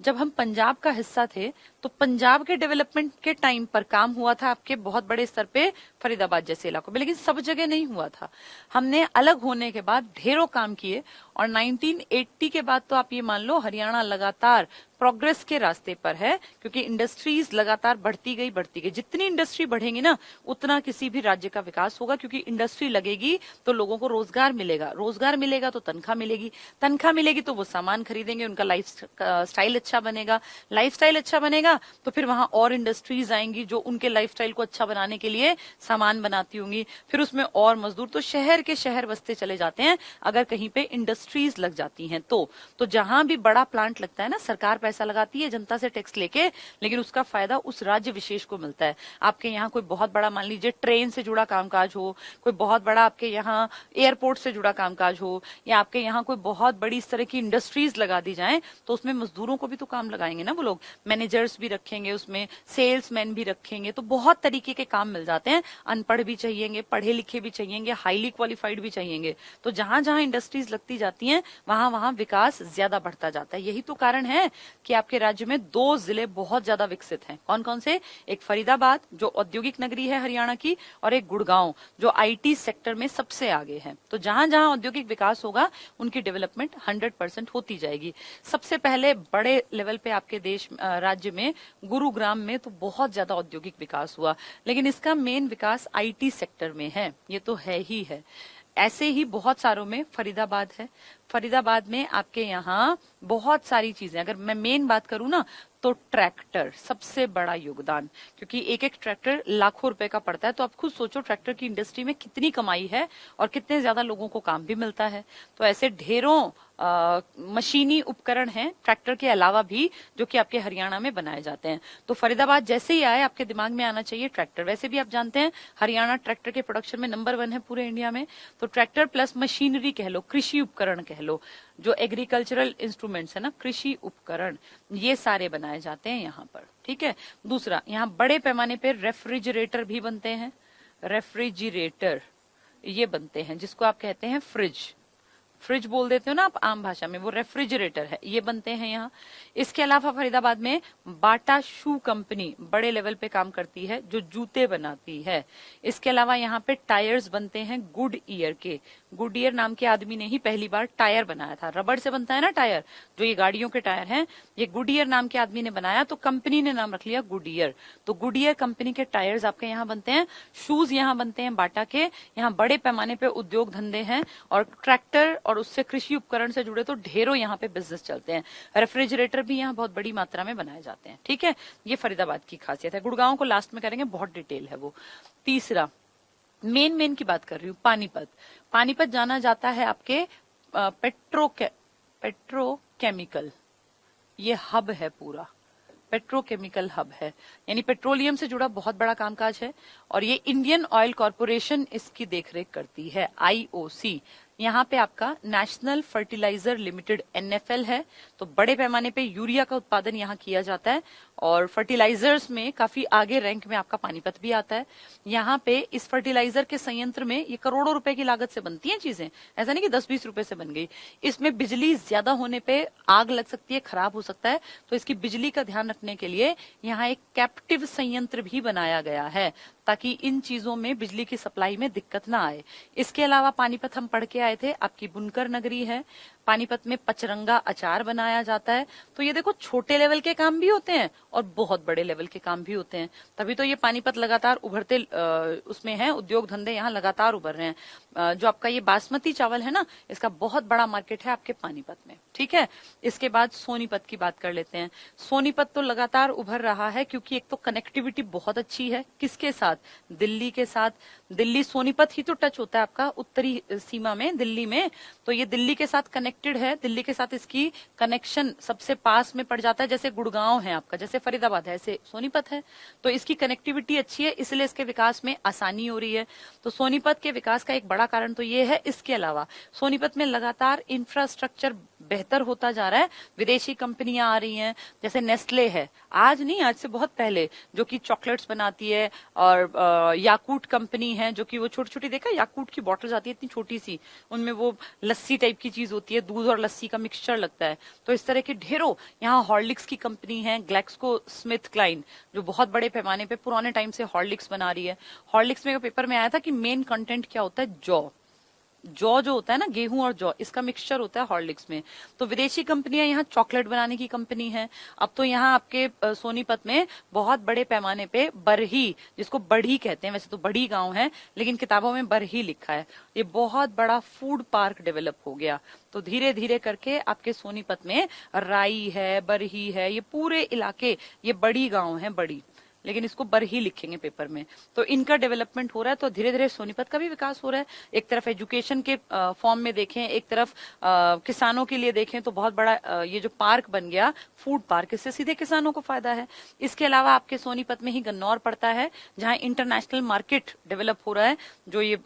जब हम पंजाब का हिस्सा थे तो पंजाब के डेवलपमेंट के टाइम पर काम हुआ था आपके बहुत बड़े स्तर पे फरीदाबाद जैसे इलाकों में, लेकिन सब जगह नहीं हुआ था। हमने अलग होने के बाद ढेरों काम किए, और 1980 के बाद तो आप ये मान लो हरियाणा लगातार प्रोग्रेस के रास्ते पर है, क्योंकि इंडस्ट्रीज लगातार बढ़ती गई। जितनी इंडस्ट्री बढ़ेगी ना उतना किसी भी राज्य का विकास होगा, क्योंकि इंडस्ट्री लगेगी तो लोगों को रोजगार मिलेगा, रोजगार मिलेगा तो तनख्वाह मिलेगी, तनख्वाह मिलेगी तो वो सामान खरीदेंगे, उनका लाइफ स्टाइल अच्छा बनेगा, लाइफ स्टाइल अच्छा बनेगा तो फिर वहां और इंडस्ट्रीज आएंगी जो उनके लाइफ स्टाइल को अच्छा बनाने के लिए सामान बनाती होंगी, फिर उसमें और मजदूर, तो शहर के शहर बसते चले जाते हैं अगर कहीं पे इंडस्ट्रीज लग जाती हैं तो जहां भी बड़ा प्लांट लगता है ना, सरकार पैसा लगाती है जनता से टैक्स लेके, लेकिन उसका फायदा उस राज्य विशेष को मिलता है। आपके यहाँ कोई बहुत बड़ा मान लीजिए ट्रेन से जुड़ा कामकाज हो, कोई बहुत बड़ा आपके यहाँ एयरपोर्ट से जुड़ा कामकाज हो, या आपके यहाँ कोई बहुत बड़ी इस तरह की इंडस्ट्रीज लगा दी जाएं तो उसमें मजदूरों को भी तो काम लगाएंगे ना वो लोग, मैनेजर्स भी रखेंगे, उसमें सेल्समैन भी रखेंगे, तो बहुत तरीके के काम मिल जाते हैं। अनपढ़ भी चाहिएंगे, पढ़े लिखे भी चाहिएंगे, हाईली क्वालिफाइड भी चाहिएंगे। तो जहां जहां इंडस्ट्रीज लगती जाती हैं वहां वहां विकास ज्यादा बढ़ता जाता है। यही तो कारण है कि आपके राज्य में 2 जिले बहुत ज्यादा विकसित हैं। कौन कौन से? एक फरीदाबाद जो औद्योगिक नगरी है हरियाणा की, और एक गुड़गांव जो आईटी सेक्टर में सबसे आगे है। तो जहां जहां औद्योगिक विकास होगा उनकी डेवलपमेंट 100% होती जाएगी। सबसे पहले बड़े लेवल पे आपके देश राज्य में गुरुग्राम में तो बहुत ज्यादा औद्योगिक विकास हुआ, लेकिन इसका मेन विकास आईटी सेक्टर में है, ये तो है ही है। ऐसे ही बहुत सारों में फरीदाबाद है। फरीदाबाद में आपके यहाँ बहुत सारी चीजें, अगर मैं मेन बात करूं ना तो ट्रैक्टर सबसे बड़ा योगदान, क्योंकि एक एक ट्रैक्टर लाखों रुपए का पड़ता है। तो आप खुद सोचो ट्रैक्टर की इंडस्ट्री में कितनी कमाई है और कितने ज्यादा लोगों को काम भी मिलता है। तो ऐसे ढेरों मशीनी उपकरण हैं ट्रैक्टर के अलावा भी जो कि आपके हरियाणा में बनाए जाते हैं। तो फरीदाबाद जैसे ही आए आपके दिमाग में आना चाहिए ट्रैक्टर। वैसे भी आप जानते हैं हरियाणा ट्रैक्टर के प्रोडक्शन में नंबर 1 है पूरे इंडिया में। तो ट्रैक्टर प्लस मशीनरी कह लो, कृषि उपकरण कह लो, जो एग्रीकल्चरल इंस्ट्रूमेंट्स है ना, कृषि उपकरण, ये सारे बनाए जाते हैं यहाँ पर। ठीक है। दूसरा, यहाँ बड़े पैमाने पे रेफ्रिजरेटर भी बनते हैं। रेफ्रिजरेटर ये बनते हैं जिसको आप कहते हैं फ्रिज, फ्रिज बोल देते हो ना आप आम भाषा में, वो रेफ्रिजरेटर है, ये बनते हैं यहाँ। इसके अलावा फरीदाबाद में बाटा शू कंपनी बड़े लेवल पे काम करती है जो जूते बनाती है। इसके अलावा यहाँ पे टायर्स बनते हैं गुड ईयर के। गुड ईयर नाम के आदमी ने ही पहली बार टायर बनाया था। रबड़ से बनता है ना टायर, जो ये गाड़ियों के टायर हैं, ये गुड ईयर नाम के आदमी ने बनाया, तो कंपनी ने नाम रख लिया गुड ईयर। तो गुड ईयर कंपनी के टायर्स आपके यहाँ बनते हैं। शूज यहाँ बनते हैं बाटा के। यहाँ बड़े पैमाने पे उद्योग धंधे हैं और ट्रैक्टर और उससे कृषि उपकरण से जुड़े तो ढेरों यहाँ पे बिजनेस चलते हैं। रेफ्रिजरेटर भी यहाँ बहुत बड़ी मात्रा में बनाए जाते हैं। ठीक है, ये फरीदाबाद की खासियत है। गुड़गांव को लास्ट में करेंगे, बहुत डिटेल है वो। तीसरा, मेन की बात कर रही हूँ, पानीपत। पानीपत जाना जाता है आपके पेट्रोकेमिकल, ये हब है पूरा, पेट्रोकेमिकल हब है, यानी पेट्रोलियम से जुड़ा बहुत बड़ा कामकाज है। और ये इंडियन ऑयल कॉरपोरेशन इसकी देखरेख करती है, IOC। यहाँ पे आपका नेशनल फर्टिलाइजर लिमिटेड NFL है। तो बड़े पैमाने पे यूरिया का उत्पादन यहाँ किया जाता है और फर्टिलाइजर्स में काफी आगे रैंक में आपका पानीपत भी आता है। यहाँ पे इस फर्टिलाइजर के संयंत्र में ये करोड़ों रुपए की लागत से बनती हैं चीजें, ऐसा नहीं कि 10-20 रुपए से बन गई। इसमें बिजली ज्यादा होने पे आग लग सकती है, खराब हो सकता है, तो इसकी बिजली का ध्यान रखने के लिए यहाँ एक कैप्टिव संयंत्र भी बनाया गया है ताकि इन चीजों में बिजली की सप्लाई में दिक्कत ना आए। इसके अलावा पानीपत हम पढ़ के आए थे, आपकी बुनकर नगरी है। पानीपत में पचरंगा अचार बनाया जाता है। तो ये देखो, छोटे लेवल के काम भी होते हैं और बहुत बड़े लेवल के काम भी होते हैं, तभी तो ये पानीपत लगातार उभरते उसमें है, उद्योग धंधे यहाँ लगातार उभर रहे हैं। जो आपका ये बासमती चावल है ना, इसका बहुत बड़ा मार्केट है आपके पानीपत में। ठीक है। इसके बाद सोनीपत की बात कर लेते हैं। सोनीपत तो लगातार उभर रहा है क्योंकि एक तो कनेक्टिविटी बहुत अच्छी है, किसके साथ? दिल्ली के साथ। दिल्ली सोनीपत ही तो टच होता है आपका उत्तरी सीमा में, दिल्ली में। तो ये दिल्ली के साथ कनेक्टेड है, दिल्ली के साथ इसकी कनेक्शन सबसे पास में पड़ जाता है। जैसे गुड़गांव है आपका, जैसे फरीदाबाद है, ऐसे सोनीपत है। तो इसकी कनेक्टिविटी अच्छी है, इसलिए इसके विकास में आसानी हो रही है। तो सोनीपत के विकास का एक बड़ा कारण तो ये है। इसके अलावा सोनीपत में लगातार इंफ्रास्ट्रक्चर बेहतर होता जा रहा है। विदेशी कंपनियां आ रही हैं, जैसे नेस्ले है, आज नहीं, आज से बहुत पहले, जो कि चॉकलेट्स बनाती है। और याकूट कंपनी है जो कि वो छोटी छोटी, देखा याकूट की बॉटल्स आती है इतनी छोटी सी, उनमें वो लस्सी टाइप की चीज होती है, दूध और लस्सी का मिक्सचर लगता है। तो इस तरह के ढेरों, यहाँ हॉर्लिक्स की कंपनी है, ग्लैक्सको स्मिथ क्लाइन, जो बहुत बड़े पैमाने पे पुराने टाइम से हॉर्लिक्स बना रही है। हॉर्लिक्स में पेपर में आया था कि मेन कंटेंट क्या होता है? जौ जो होता है ना, गेहूं और जौ, इसका मिक्सचर होता है हॉर्लिक्स में। तो विदेशी कंपनियां यहाँ चॉकलेट बनाने की कंपनी है। अब तो यहाँ आपके सोनीपत में बहुत बड़े पैमाने पे बरही, जिसको बढ़ी कहते हैं, वैसे तो बड़ी गांव है लेकिन किताबों में बरही लिखा है, ये बहुत बड़ा फूड पार्क डेवलप हो गया। तो धीरे धीरे करके आपके सोनीपत में राई है, बरही है, ये पूरे इलाके, ये बड़ी गांव है, बड़ी लेकिन इसको बर ही लिखेंगे पेपर में। तो इनका डेवलपमेंट हो रहा है, तो धीरे धीरे सोनीपत का भी विकास हो रहा है। एक तरफ एजुकेशन के फॉर्म में देखें, एक तरफ किसानों के लिए देखें तो बहुत बड़ा ये जो पार्क बन गया फूड पार्क, इससे सीधे किसानों को फायदा है। इसके अलावा आपके सोनीपत में ही गन्नौर पड़ता है जहां इंटरनेशनल मार्केट डेवलप हो रहा है, जो ये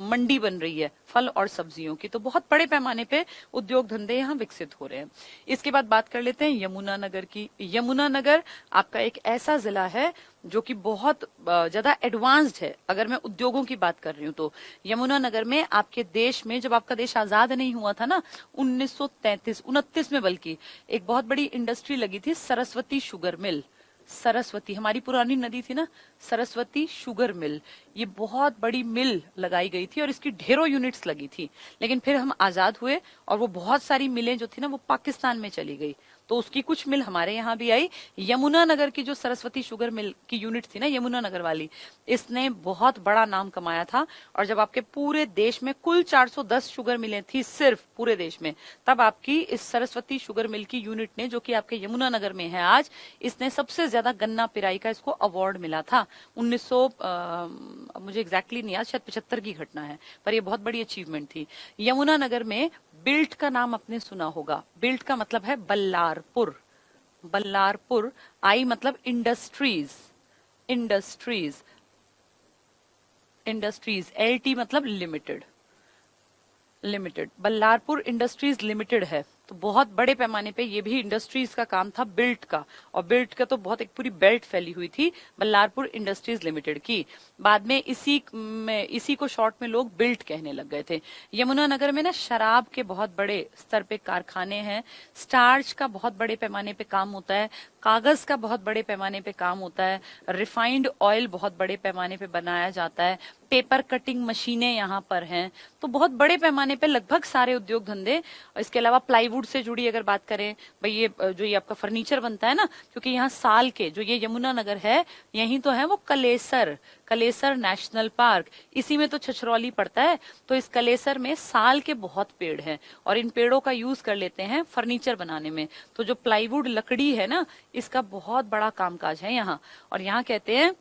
मंडी बन रही है फल और सब्जियों की। तो बहुत बड़े पैमाने पे उद्योग धंधे यहाँ विकसित हो रहे हैं। इसके बाद बात कर लेते हैं यमुनानगर की। यमुनानगर आपका एक ऐसा जिला है जो कि बहुत ज्यादा एडवांस्ड है। अगर मैं उद्योगों की बात कर रही हूँ तो यमुनानगर में आपके देश में, जब आपका देश आजाद नहीं हुआ था ना 1933-29 में, बल्कि एक बहुत बड़ी इंडस्ट्री लगी थी, सरस्वती शुगर मिल। सरस्वती हमारी पुरानी नदी थी ना, सरस्वती शुगर मिल, ये बहुत बड़ी मिल लगाई गई थी और इसकी ढेरों यूनिट्स लगी थी। लेकिन फिर हम आजाद हुए और वो बहुत सारी मिलें जो थी ना वो पाकिस्तान में चली गई, तो उसकी कुछ मिल हमारे यहाँ भी आई। यमुनानगर की जो सरस्वती शुगर मिल की यूनिट थी ना यमुनानगर वाली, इसने बहुत बड़ा नाम कमाया था। और जब आपके पूरे देश में कुल 410 शुगर मिलें थी सिर्फ पूरे देश में, तब आपकी इस सरस्वती शुगर मिल की यूनिट ने, जो कि आपके यमुनानगर में है आज, इसने सबसे ज्यादा गन्ना पिराई का इसको अवार्ड मिला था। 1900 मुझे एग्जैक्टली नहीं याद, शायद 75 की घटना है, पर ये बहुत बड़ी अचीवमेंट थी। यमुनानगर में बिल्ट का नाम आपने सुना होगा। बिल्ट का मतलब है बल्लारपुर। बल्लारपुर, आई मतलब इंडस्ट्रीज, इंडस्ट्रीज, इंडस्ट्रीज, LT मतलब limited, limited, Ballarpur industries limited है। तो बहुत बड़े पैमाने पे ये भी इंडस्ट्रीज का काम था बिल्ट का, और बिल्ट का तो बहुत एक पूरी बेल्ट फैली हुई थी बल्लारपुर इंडस्ट्रीज लिमिटेड की। बाद में इसी को शॉर्ट में लोग बिल्ट कहने लग गए थे। यमुनानगर में ना शराब के बहुत बड़े स्तर पे कारखाने हैं, स्टार्च का बहुत बड़े पैमाने पे काम होता है, कागज का बहुत बड़े पैमाने पे काम होता है, रिफाइंड ऑयल बहुत बड़े पैमाने पे बनाया जाता है, पेपर कटिंग मशीनें यहाँ पर हैं। तो बहुत बड़े पैमाने पे लगभग सारे उद्योग धंधे। इसके अलावा प्लाईवुड से जुड़ी अगर बात करें, भाई ये जो ये आपका फर्नीचर बनता है ना, क्योंकि यहाँ साल के जो ये यमुनानगर है, यही तो है वो कलेसर, कलेसर नेशनल पार्क, इसी में तो छछरौली पड़ता है। तो इस कलेसर में साल के बहुत पेड़ हैं और इन पेड़ों का यूज कर लेते हैं फर्नीचर बनाने में। तो जो प्लाईवुड लकड़ी है ना, इसका बहुत बड़ा कामकाज है यहाँ। और यहाँ कहते हैं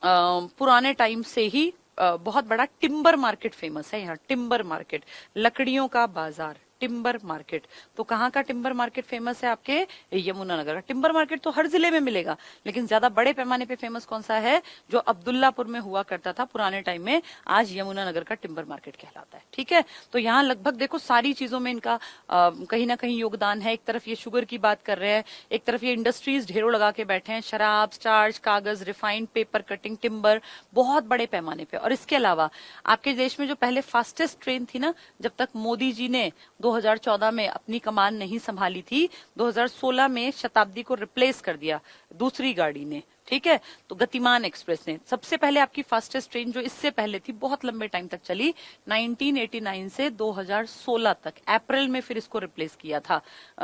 पुराने टाइम से ही बहुत बड़ा टिम्बर मार्केट फेमस है यहाँ। टिम्बर मार्केट, लकड़ियों का बाजार, टिम्बर मार्केट। तो कहाँ का टिम्बर मार्केट फेमस है? आपके यमुनानगर का। टिम्बर मार्केट तो हर जिले में मिलेगा, लेकिन ज्यादा बड़े पैमाने पे फेमस कौन सा है? जो अब्दुल्लापुर में हुआ करता था पुराने टाइम में, आज यमुनानगर का टिम्बर मार्केट कहलाता है। ठीक है, तो यहाँ लगभग देखो सारी चीजों में इनका कहीं ना कहीं योगदान है। एक तरफ ये शुगर की बात कर रहे हैं, एक तरफ ये इंडस्ट्रीज ढेरों लगा के बैठे हैं, शराब, स्टार्च, कागज, रिफाइंड, पेपर कटिंग, टिम्बर, बहुत बड़े पैमाने पे। और इसके अलावा आपके देश में जो पहले फास्टेस्ट ट्रेन थी ना, जब तक मोदी जी ने 2014 में अपनी कमान नहीं संभाली थी, 2016 में शताब्दी को रिप्लेस कर दिया दूसरी गाड़ी ने। ठीक है, तो गतिमान एक्सप्रेस ने सबसे पहले आपकी फास्टेस्ट ट्रेन जो इससे पहले थी, बहुत लंबे टाइम तक चली, 1989 से 2016 तक, अप्रैल में फिर इसको रिप्लेस किया था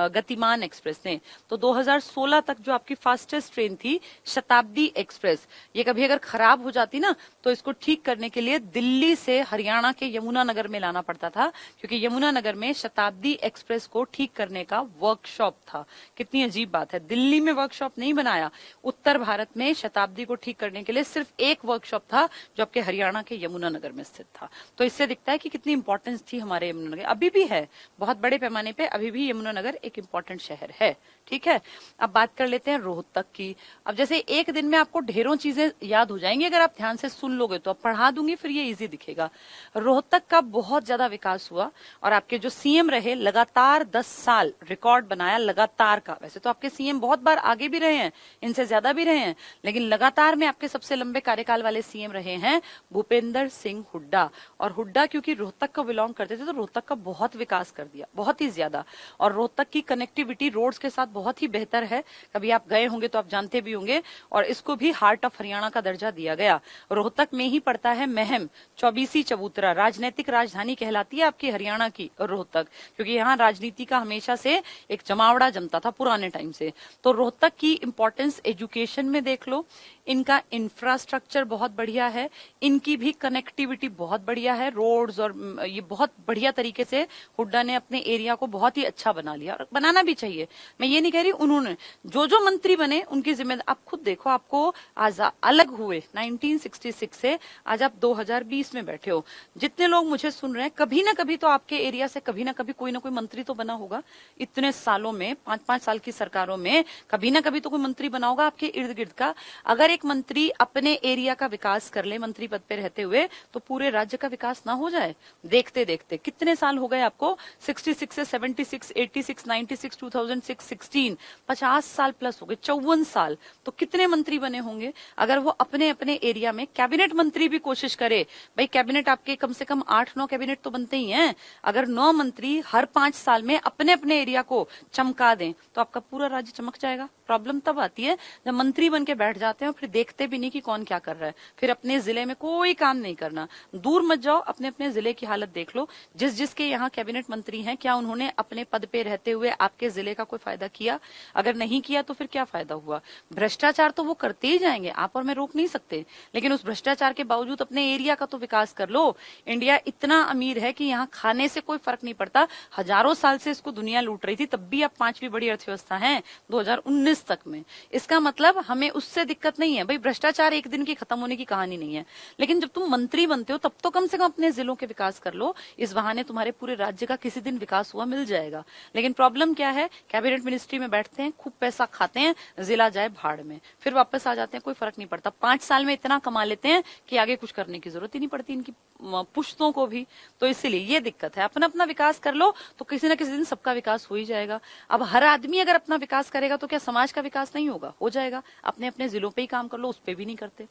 गतिमान एक्सप्रेस ने। तो 2016 तक जो आपकी फास्टेस्ट ट्रेन थी शताब्दी एक्सप्रेस, ये कभी अगर खराब हो जाती ना, तो इसको ठीक करने के लिए दिल्ली से हरियाणा के यमुनानगर में लाना पड़ता था, क्योंकि यमुनानगर में शताब्दी एक्सप्रेस को ठीक करने का वर्कशॉप था। कितनी अजीब बात है, दिल्ली में वर्कशॉप नहीं बनाया, उत्तर भारत में शताब्दी को ठीक करने के लिए सिर्फ एक वर्कशॉप था जो आपके हरियाणा के यमुनानगर में स्थित था। तो इससे दिखता है कि कितनी इंपॉर्टेंस थी हमारे यमुनानगर, अभी भी है बहुत बड़े पैमाने पे, अभी भी यमुनानगर एक इंपॉर्टेंट शहर है। ठीक है, अब बात कर लेते हैं रोहतक की। अब जैसे एक दिन में आपको ढेरों चीजें याद हो जाएंगी अगर आप ध्यान से सुन लोगे, तो अब पढ़ा दूंगी फिर ये इजी दिखेगा। रोहतक का बहुत ज्यादा विकास हुआ और आपके जो सीएम रहे, लगातार 10 साल रिकॉर्ड बनाया लगातार का। वैसे तो आपके सीएम बहुत बार आगे भी रहे हैं, इनसे ज्यादा भी रहे हैं, लेकिन लगातार में आपके सबसे लंबे कार्यकाल वाले सीएम रहे हैं भूपेंद्र सिंह हुड्डा। और हुड्डा क्योंकि रोहतक को बिलोंग करते थे, तो रोहतक का बहुत विकास कर दिया, बहुत ही ज्यादा। और रोहतक की कनेक्टिविटी रोड्स के साथ बहुत ही बेहतर है, कभी आप गए होंगे तो आप जानते भी होंगे। और इसको भी हार्ट ऑफ हरियाणा का दर्जा दिया गया। रोहतक में ही पड़ता है महम, चौबीसी चबूतरा, राजनीतिक राजधानी कहलाती है आपकी हरियाणा की रोहतक, क्योंकि यहाँ राजनीति का हमेशा से एक जमावड़ा जमता था पुराने टाइम से। तो रोहतक की इंपॉर्टेंस एजुकेशन में देख लो, इनका इंफ्रास्ट्रक्चर बहुत बढ़िया है, इनकी भी कनेक्टिविटी बहुत बढ़िया है, रोड्स, और ये बहुत बढ़िया तरीके से हुड्डा ने अपने एरिया को बहुत ही अच्छा बना लिया, और बनाना भी चाहिए। मैं ये नहीं नहीं कह रही, उन्होंने जो जो मंत्री बने उनकी जिम्मेदारी, आप खुद देखो, आपको आज अलग हुए 1966 से आज आप 2020 में बैठे हो। जितने लोग मुझे सुन रहे हैं, कभी ना कभी तो आपके एरिया से कभी ना कभी कोई ना कोई मंत्री तो बना होगा। इतने सालों में, 5-5 साल की सरकारों में कभी ना कभी तो कोई मंत्री बना होगा आपके इर्द गिर्द का। अगर एक मंत्री अपने एरिया का विकास कर ले मंत्री पद पे रहते हुए, तो पूरे राज्य का विकास ना हो जाए? देखते देखते कितने साल हो गए आपको, 66 से 76, 86, 96, 2006, 16, 50 साल प्लस हो गए, 54 साल। तो कितने मंत्री बने होंगे? अगर वो अपने अपने एरिया में कैबिनेट मंत्री भी कोशिश करे, भाई कैबिनेट आपके कम से कम 8-9 कैबिनेट तो बनते ही हैं, अगर 9 मंत्री हर 5 साल में अपने अपने एरिया को चमका दें तो आपका पूरा राज्य चमक जाएगा। प्रॉब्लम तब आती है जब मंत्री बन के बैठ जाते हैं और फिर देखते भी नहीं कि कौन क्या कर रहा है, फिर अपने जिले में कोई काम नहीं करना। दूर मत जाओ, अपने अपने जिले की हालत देख लो। जिस जिसके यहाँ कैबिनेट मंत्री हैं, क्या उन्होंने अपने पद पे रहते हुए आपके जिले का कोई फायदा किया? अगर नहीं किया तो फिर क्या फायदा हुआ? भ्रष्टाचार तो वो करते ही जाएंगे, आप और मैं रोक नहीं सकते, लेकिन उस भ्रष्टाचार के बावजूद अपने एरिया का तो विकास कर लो। इंडिया इतना अमीर है कि यहाँ खाने से कोई फर्क नहीं पड़ता। हजारों साल से इसको दुनिया लूट रही थी, तब भी आप 5वीं बड़ी अर्थव्यवस्था है 2019 तक में। इसका मतलब हमें उससे दिक्कत नहीं है। भाई भ्रष्टाचार एक दिन की खत्म होने की कहानी नहीं है, लेकिन जब तुम मंत्री बनते हो तब तो कम से कम अपने जिलों के विकास कर लो। इस बहाने तुम्हारे पूरे राज्य का किसी दिन विकास हुआ मिल जाएगा। लेकिन प्रॉब्लम क्या है, कैबिनेट मिनिस्ट्री में बैठते हैं, खूब पैसा खाते हैं, जिला जाए भाड़ में, फिर वापस आ जाते हैं, कोई फर्क नहीं पड़ता। 5 साल में इतना कमा लेते हैं कि आगे कुछ करने की जरूरत ही नहीं पड़ती इनकी पुश्तों को भी। तो इसीलिए ये दिक्कत है। अपना अपना विकास कर लो तो किसी न किसी दिन सबका विकास हो ही जाएगा। अब हर आदमी अगर अपना विकास करेगा तो क्या समाज का विकास नहीं होगा? हो जाएगा। अपने अपने जिलों पे ही काम कर लो, उस पे भी नहीं करते।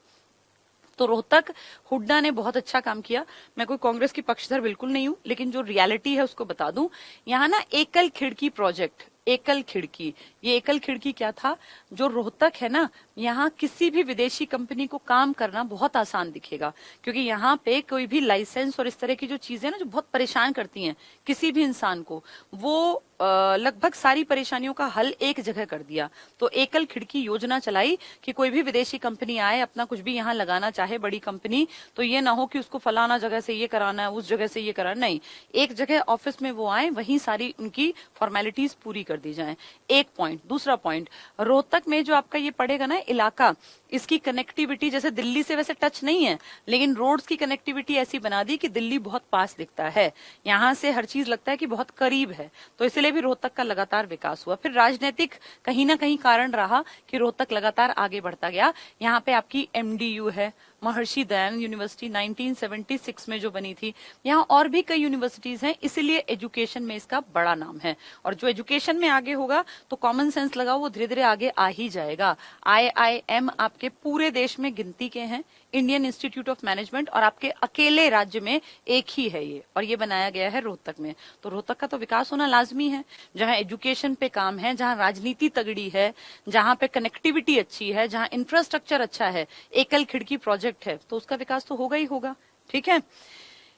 तो रोहतक हुड्डा ने बहुत अच्छा काम किया। मैं कोई कांग्रेस की पक्षधर बिल्कुल नहीं हूं, लेकिन जो रियलिटी है उसको बता दूं। यहाँ ना एकल खिड़की प्रोजेक्ट, एकल खिड़की, ये एकल खिड़की क्या था? जो रोहतक है ना, यहाँ किसी भी विदेशी कंपनी को काम करना बहुत आसान दिखेगा, क्योंकि यहाँ पे कोई भी लाइसेंस और इस तरह की जो चीजें ना जो बहुत परेशान करती हैं किसी भी इंसान को, वो लगभग सारी परेशानियों का हल एक जगह कर दिया। तो एकल खिड़की योजना चलाई कि कोई भी विदेशी कंपनी आए, अपना कुछ भी यहाँ लगाना चाहे, बड़ी कंपनी, तो ये ना हो कि उसको फलाना जगह से ये कराना है, उस जगह से ये कराना, नहीं, एक जगह ऑफिस में वो आए, वहीं सारी उनकी फॉर्मेलिटीज पूरी कर दी जाए। एक पॉइंट। दूसरा पॉइंट, रोहतक में जो आपका ये पड़ेगा ना इलाका, इसकी कनेक्टिविटी जैसे दिल्ली से वैसे टच नहीं है, लेकिन रोड्स की कनेक्टिविटी ऐसी बना दी कि दिल्ली बहुत पास दिखता है, यहाँ से हर चीज लगता है कि बहुत करीब है। तो इसलिए भी रोहतक का लगातार विकास हुआ। फिर राजनीतिक कहीं ना कहीं कारण रहा कि रोहतक लगातार आगे बढ़ता गया। यहाँ पे आपकी MDU है, महर्षि दयानंद यूनिवर्सिटी 1976 में जो बनी थी। यहाँ और भी कई यूनिवर्सिटीज हैं, इसीलिए एजुकेशन में इसका बड़ा नाम है। और जो एजुकेशन में आगे होगा तो कॉमन सेंस लगाओ, वो धीरे धीरे आगे आ ही जाएगा। IIM आपके पूरे देश में गिनती के हैं, इंडियन इंस्टीट्यूट ऑफ मैनेजमेंट, और आपके अकेले राज्य में एक ही है ये, और ये बनाया गया है रोहतक में। तो रोहतक का तो विकास होना लाजमी है। जहां एजुकेशन पे काम है, जहां राजनीति तगड़ी है, जहां पे कनेक्टिविटी अच्छी है, जहां इंफ्रास्ट्रक्चर अच्छा है, एकल खिड़की प्रोजेक्ट है, तो उसका विकास तो होगा ही होगा। ठीक है।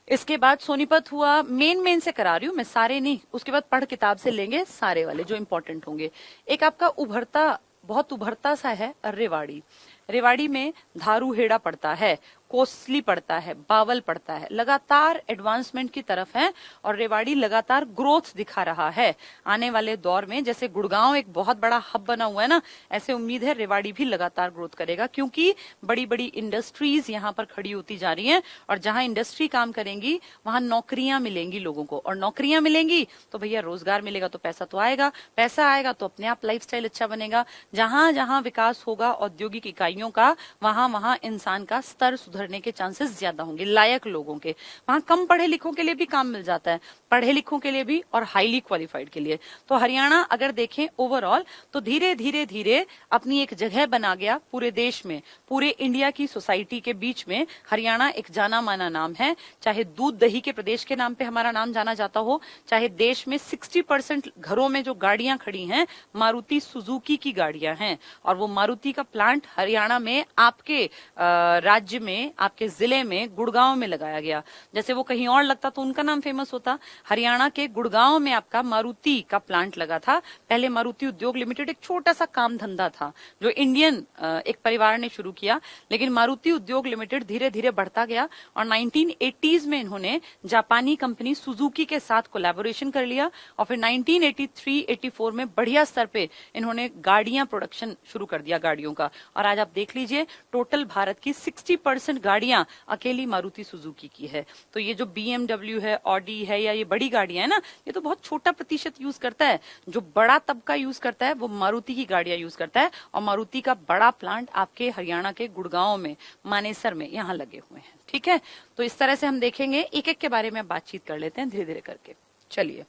इसके बाद सोनीपत हुआ। मेन से करा रही हूं मैं, सारे नहीं, उसके बाद पढ़ किताब से लेंगे सारे वाले जो इंपॉर्टेंट होंगे। एक आपका बहुत उभरता सा है रेवाड़ी। रेवाड़ी में धारू हेड़ा पड़ता है, कोसली पड़ता है, बावल पड़ता है, लगातार एडवांसमेंट की तरफ है और रेवाड़ी लगातार ग्रोथ दिखा रहा है। आने वाले दौर में जैसे गुड़गांव एक बहुत बड़ा हब बना हुआ है ना, ऐसे उम्मीद है रेवाड़ी भी लगातार ग्रोथ करेगा, क्योंकि बड़ी बड़ी इंडस्ट्रीज यहाँ पर खड़ी होती जा रही हैं, और जहां इंडस्ट्री काम करेंगी वहां नौकरियां मिलेंगी लोगों को, और नौकरियां मिलेंगी तो भैया रोजगार मिलेगा, तो पैसा तो आएगा, पैसा आएगा तो अपने आप लाइफस्टाइल अच्छा बनेगा। जहां जहां विकास होगा औद्योगिक इकाइयों का, वहां वहां इंसान का स्तर सुधरने के चांसेस ज्यादा होंगे, लायक लोगों के। वहां कम पढ़े लिखों के लिए भी काम मिल जाता है, पढ़े लिखों के लिए भी और हाईली क्वालिफाइड के लिए। तो हरियाणा अगर देखें ओवरऑल तो धीरे धीरे धीरे अपनी एक जगह बना गया पूरे देश में, पूरे इंडिया की सोसाइटी के बीच में। हरियाणा एक जाना माना नाम है, चाहे दूध दही के प्रदेश के नाम पे हमारा नाम जाना जाता हो, चाहे देश में 60% घरों में जो गाड़ियां खड़ी हैं मारुति सुजुकी की गाड़ियां हैं, और वो मारुति का प्लांट हरियाणा में आपके राज्य में में, आपके जिले में, गुड़गांव में लगाया गया। जैसे वो कहीं और लगता तो उनका नाम फेमस होता। हरियाणा के गुड़गांव में आपका मारुति का प्लांट लगा था। पहले मारुति उद्योग लिमिटेड एक छोटा सा काम धंधा था जो इंडियन एक परिवार ने शुरू किया, लेकिन मारुति उद्योग लिमिटेड धीरे धीरे बढ़ता गया और 1980s में इन्होंने जापानी कंपनी सुजुकी के साथ कोलैबोरेशन कर लिया और फिर 1983-84 में बढ़िया स्तर पे इन्होंने गाड़ियां प्रोडक्शन शुरू कर दिया गाड़ियों का। और आज आप देख लीजिए टोटल भारत की 60% गाड़ियां अकेली मारुति सुजुकी की है। तो ये जो BMW है, ऑडी है या ये बड़ी गाड़ियां है ना, ये तो बहुत छोटा प्रतिशत यूज करता है। जो बड़ा तबका यूज करता है वो मारुति की गाड़ियां यूज करता है। और मारुति का बड़ा प्लांट आपके हरियाणा के गुड़गांव में, मानेसर में यहाँ लगे हुए हैं। ठीक है, तो इस तरह से हम देखेंगे, एक एक के बारे में बातचीत कर लेते हैं धीरे धीरे करके। चलिए,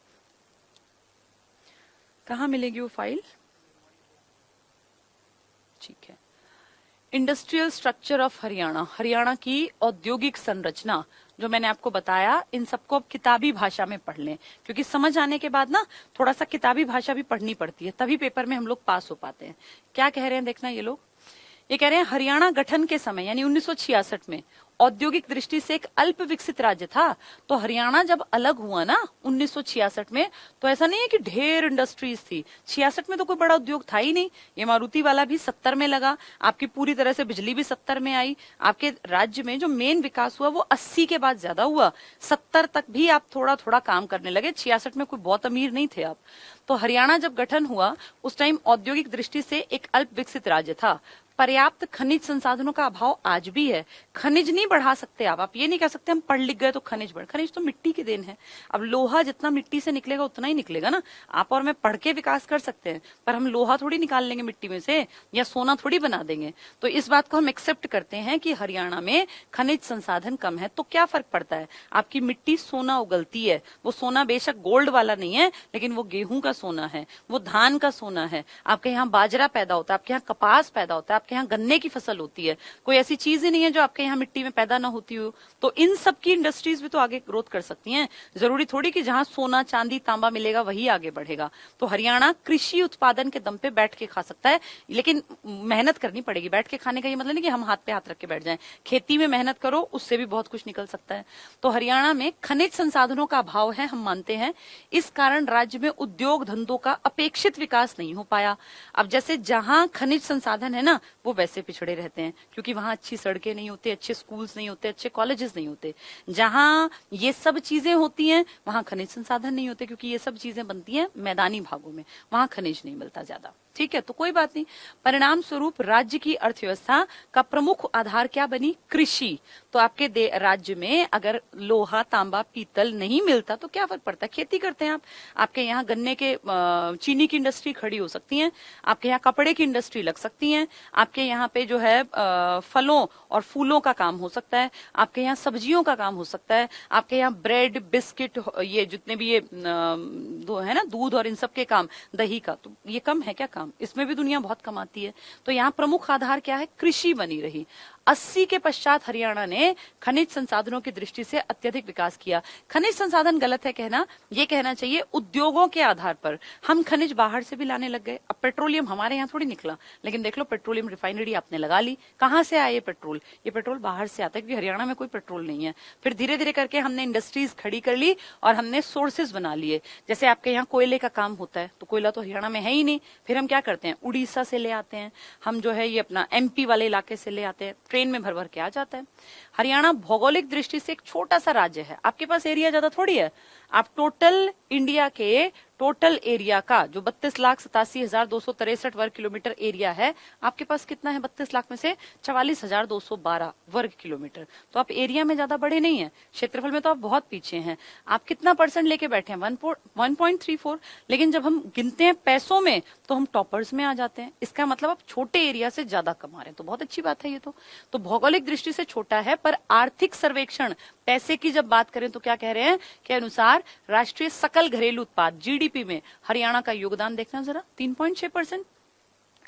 कहाँ मिलेगी वो फाइल? ठीक है, industrial structure of Haryana, Haryana की औद्योगिक संरचना जो मैंने आपको बताया, इन सबको अब किताबी भाषा में पढ़ लें, क्योंकि समझ आने के बाद ना थोड़ा सा किताबी भाषा भी पढ़नी पड़ती है, तभी पेपर में हम लोग पास हो पाते हैं। क्या कह रहे हैं देखना, ये लोग ये कह रहे हैं हरियाणा गठन के समय यानी 1966 में औद्योगिक दृष्टि से एक अल्प विकसित राज्य था। तो हरियाणा जब अलग हुआ ना 1966 में, तो ऐसा नहीं है कि ढेर इंडस्ट्रीज थी। 66 में तो कोई बड़ा उद्योग था ही नहीं। ये मारुति वाला भी 70 में लगा, आपकी पूरी तरह से बिजली भी 70 में आई। आपके राज्य में जो मेन विकास हुआ वो 80 के बाद ज्यादा हुआ। 70 तक भी आप थोड़ा थोड़ा काम करने लगे। 66 में कोई बहुत अमीर नहीं थे आप। तो हरियाणा जब गठन हुआ उस टाइम औद्योगिक दृष्टि से एक अल्प विकसित राज्य था। पर्याप्त खनिज संसाधनों का अभाव आज भी है। खनिज नहीं बढ़ा सकते आप ये नहीं कह सकते हम पढ़ लिख गए तो खनिज बढ़, खनिज तो मिट्टी की देन है। अब लोहा जितना मिट्टी से निकलेगा उतना ही निकलेगा ना। आप और मैं पढ़ के विकास कर सकते हैं, पर हम लोहा थोड़ी निकाल लेंगे मिट्टी में से, या सोना थोड़ी बना देंगे। तो इस बात को हम एक्सेप्ट करते हैं कि हरियाणा में खनिज संसाधन कम है। तो क्या फर्क पड़ता है, आपकी मिट्टी सोना उगलती है। वो सोना बेशक गोल्ड वाला नहीं है, लेकिन वो गेहूं का सोना है, वो धान का सोना है। आपके यहाँ बाजरा पैदा होता है, आपके यहाँ कपास पैदा होता है, आपके यहाँ गन्ने की फसल होती है। कोई ऐसी चीज ही नहीं है जो आपके यहाँ मिट्टी में पैदा ना होती हो। तो इन सब की इंडस्ट्रीज भी तो आगे ग्रोथ कर सकती हैं। जरूरी थोड़ी कि जहां सोना चांदी तांबा मिलेगा वही आगे बढ़ेगा। तो हरियाणा कृषि उत्पादन के दम पे बैठ के खा सकता है, लेकिन मेहनत करनी पड़ेगी। बैठ के खाने का ये मतलब नहीं कि हम हाथ पे हाथ रख के बैठ जाएं। खेती में मेहनत करो, उससे भी बहुत कुछ निकल सकता है। तो हरियाणा में खनिज संसाधनों का अभाव है, हम मानते हैं। इस कारण राज्य में उद्योग धंधों का अपेक्षित विकास नहीं हो पाया। अब जैसे जहां खनिज संसाधन है ना, वो वैसे पिछड़े रहते हैं, क्योंकि वहां अच्छी सड़कें नहीं होती, अच्छे स्कूल्स नहीं होते, अच्छे कॉलेजेस नहीं होते। जहां ये सब चीजें होती हैं वहां खनिज संसाधन नहीं होते, क्योंकि ये सब चीजें बनती हैं मैदानी भागों में, वहां खनिज नहीं मिलता ज्यादा। ठीक है, तो कोई बात नहीं। परिणाम स्वरूप राज्य की अर्थव्यवस्था का प्रमुख आधार क्या बनी? कृषि। तो आपके राज्य में अगर लोहा तांबा पीतल नहीं मिलता तो क्या फर्क पड़ता है? खेती करते हैं आप। आपके यहाँ गन्ने के चीनी की इंडस्ट्री खड़ी हो सकती है, आपके यहाँ कपड़े की इंडस्ट्री लग सकती है, आपके यहाँ पे जो है फलों और फूलों का काम हो सकता है, आपके यहाँ सब्जियों का काम हो सकता है, आपके यहाँ ब्रेड बिस्किट, ये जितने भी ये दो है ना, दूध और इन सब के काम, दही का, तो ये कम है क्या काम? इसमें भी दुनिया बहुत कमाती है। तो यहाँ प्रमुख आधार क्या है? कृषि बनी रही। 80 के पश्चात हरियाणा ने खनिज संसाधनों की दृष्टि से अत्यधिक विकास किया। खनिज संसाधन गलत है कहना, ये कहना चाहिए उद्योगों के आधार पर हम खनिज बाहर से भी लाने लग गए। अब पेट्रोलियम हमारे यहाँ थोड़ी निकला, लेकिन देख लो पेट्रोलियम रिफाइनरी आपने लगा ली। कहाँ से आए ये पेट्रोल? ये पेट्रोल बाहर से आता है, क्योंकि हरियाणा में कोई पेट्रोल नहीं है। फिर धीरे धीरे करके हमने इंडस्ट्रीज खड़ी कर ली और हमने सोर्सेज बना लिए। जैसे आपके यहाँ कोयले का काम होता है, तो कोयला तो हरियाणा में है ही नहीं, फिर हम क्या करते हैं? उड़ीसा से ले आते हैं, हम जो है ये अपना MP वाले इलाके से ले आते हैं, ट्रेन में भर भर के आ जाता है। हरियाणा भौगोलिक दृष्टि से एक छोटा सा राज्य है, आपके पास एरिया ज्यादा थोड़ी है। आप टोटल इंडिया के टोटल एरिया का जो 32,87,263 वर्ग किलोमीटर एरिया है, आपके पास कितना है? 32 लाख में से 44,212 वर्ग किलोमीटर। तो आप एरिया में ज्यादा बड़े नहीं है, क्षेत्रफल में तो आप बहुत पीछे हैं। आप कितना परसेंट लेके बैठे हैं? 1.34। लेकिन जब हम गिनते हैं पैसों में तो हम टॉपर्स में आ जाते हैं। इसका मतलब आप छोटे एरिया से ज्यादा कमा रहे हैं, तो बहुत अच्छी बात है ये तो भौगोलिक दृष्टि से छोटा है, पर आर्थिक सर्वेक्षण पैसे की जब बात करें तो क्या कह रहे हैं के अनुसार राष्ट्रीय सकल घरेलू उत्पाद GDP में हरियाणा का योगदान देखना जरा, 3.6%।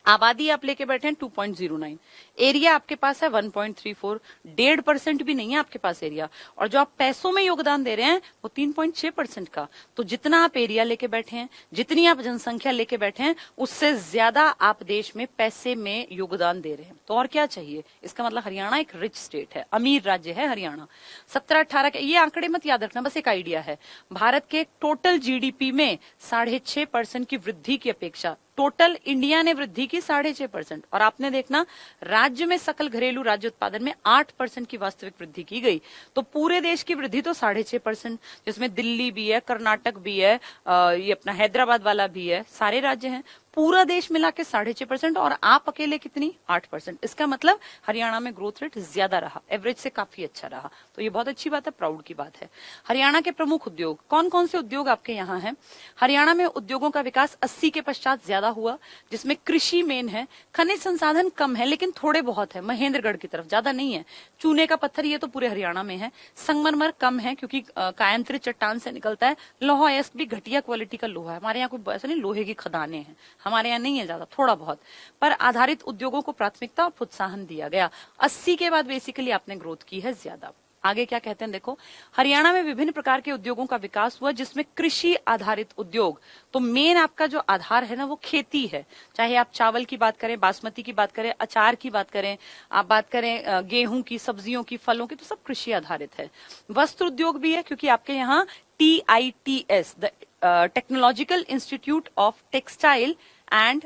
आबादी आप लेके बैठे हैं 2.09, एरिया आपके पास है 1.34, 1.5% भी नहीं है आपके पास एरिया, और जो आप पैसों में योगदान दे रहे हैं वो 3.6% का। तो जितना आप एरिया लेके बैठे हैं, जितनी आप जनसंख्या लेके बैठे हैं, उससे ज्यादा आप देश में पैसे में योगदान दे रहे हैं। तो और क्या चाहिए? इसका मतलब हरियाणा एक रिच स्टेट है, अमीर राज्य है हरियाणा। 17-18 के ये आंकड़े मत याद रखना, बस एक आइडिया है। भारत के टोटल जीडीपी में 6.5% की वृद्धि की अपेक्षा, टोटल इंडिया ने वृद्धि की 6.5%, और आपने देखना राज्य में सकल घरेलू राज्य उत्पादन में 8% की वास्तविक वृद्धि की गई। तो पूरे देश की वृद्धि तो 6.5%, जिसमें दिल्ली भी है, कर्नाटक भी है, ये अपना हैदराबाद वाला भी है, सारे राज्य हैं। पूरा देश मिला के 6.5%, और आप अकेले कितनी? 8%। इसका मतलब हरियाणा में ग्रोथ रेट ज्यादा रहा, एवरेज से काफी अच्छा रहा। तो ये बहुत अच्छी बात है, प्राउड की बात है। हरियाणा के प्रमुख उद्योग, कौन कौन से उद्योग आपके यहाँ हैं? हरियाणा में उद्योगों का विकास 80 के पश्चात ज्यादा हुआ, जिसमें कृषि मेन है। खनिज संसाधन कम है लेकिन थोड़े बहुत है, महेंद्रगढ़ की तरफ, ज्यादा नहीं है। चूने का पत्थर ये तो पूरे हरियाणा में है। संगमरमर कम है क्योंकि कायंत्री चट्टान से निकलता है। लोहा एस्क भी घटिया क्वालिटी का लोहा है, हमारे यहाँ कोई ऐसा नहीं लोहे की खदानें हैं, हमारे यहाँ नहीं है ज्यादा, थोड़ा बहुत, पर आधारित उद्योगों को प्राथमिकता और प्रोत्साहन दिया गया। 80 के बाद बेसिकली आपने ग्रोथ की है ज्यादा। आगे क्या कहते हैं देखो, हरियाणा में विभिन्न प्रकार के उद्योगों का विकास हुआ, जिसमें कृषि आधारित उद्योग, तो मेन आपका जो आधार है ना वो खेती है। चाहे आप चावल की बात करें, बासमती की बात करें, अचार की बात करें, आप बात करें गेहूं की, सब्जियों की, फलों की, तो सब कृषि आधारित है। वस्त्र उद्योग भी है क्योंकि आपके यहाँ TITS, the technological institute of textile and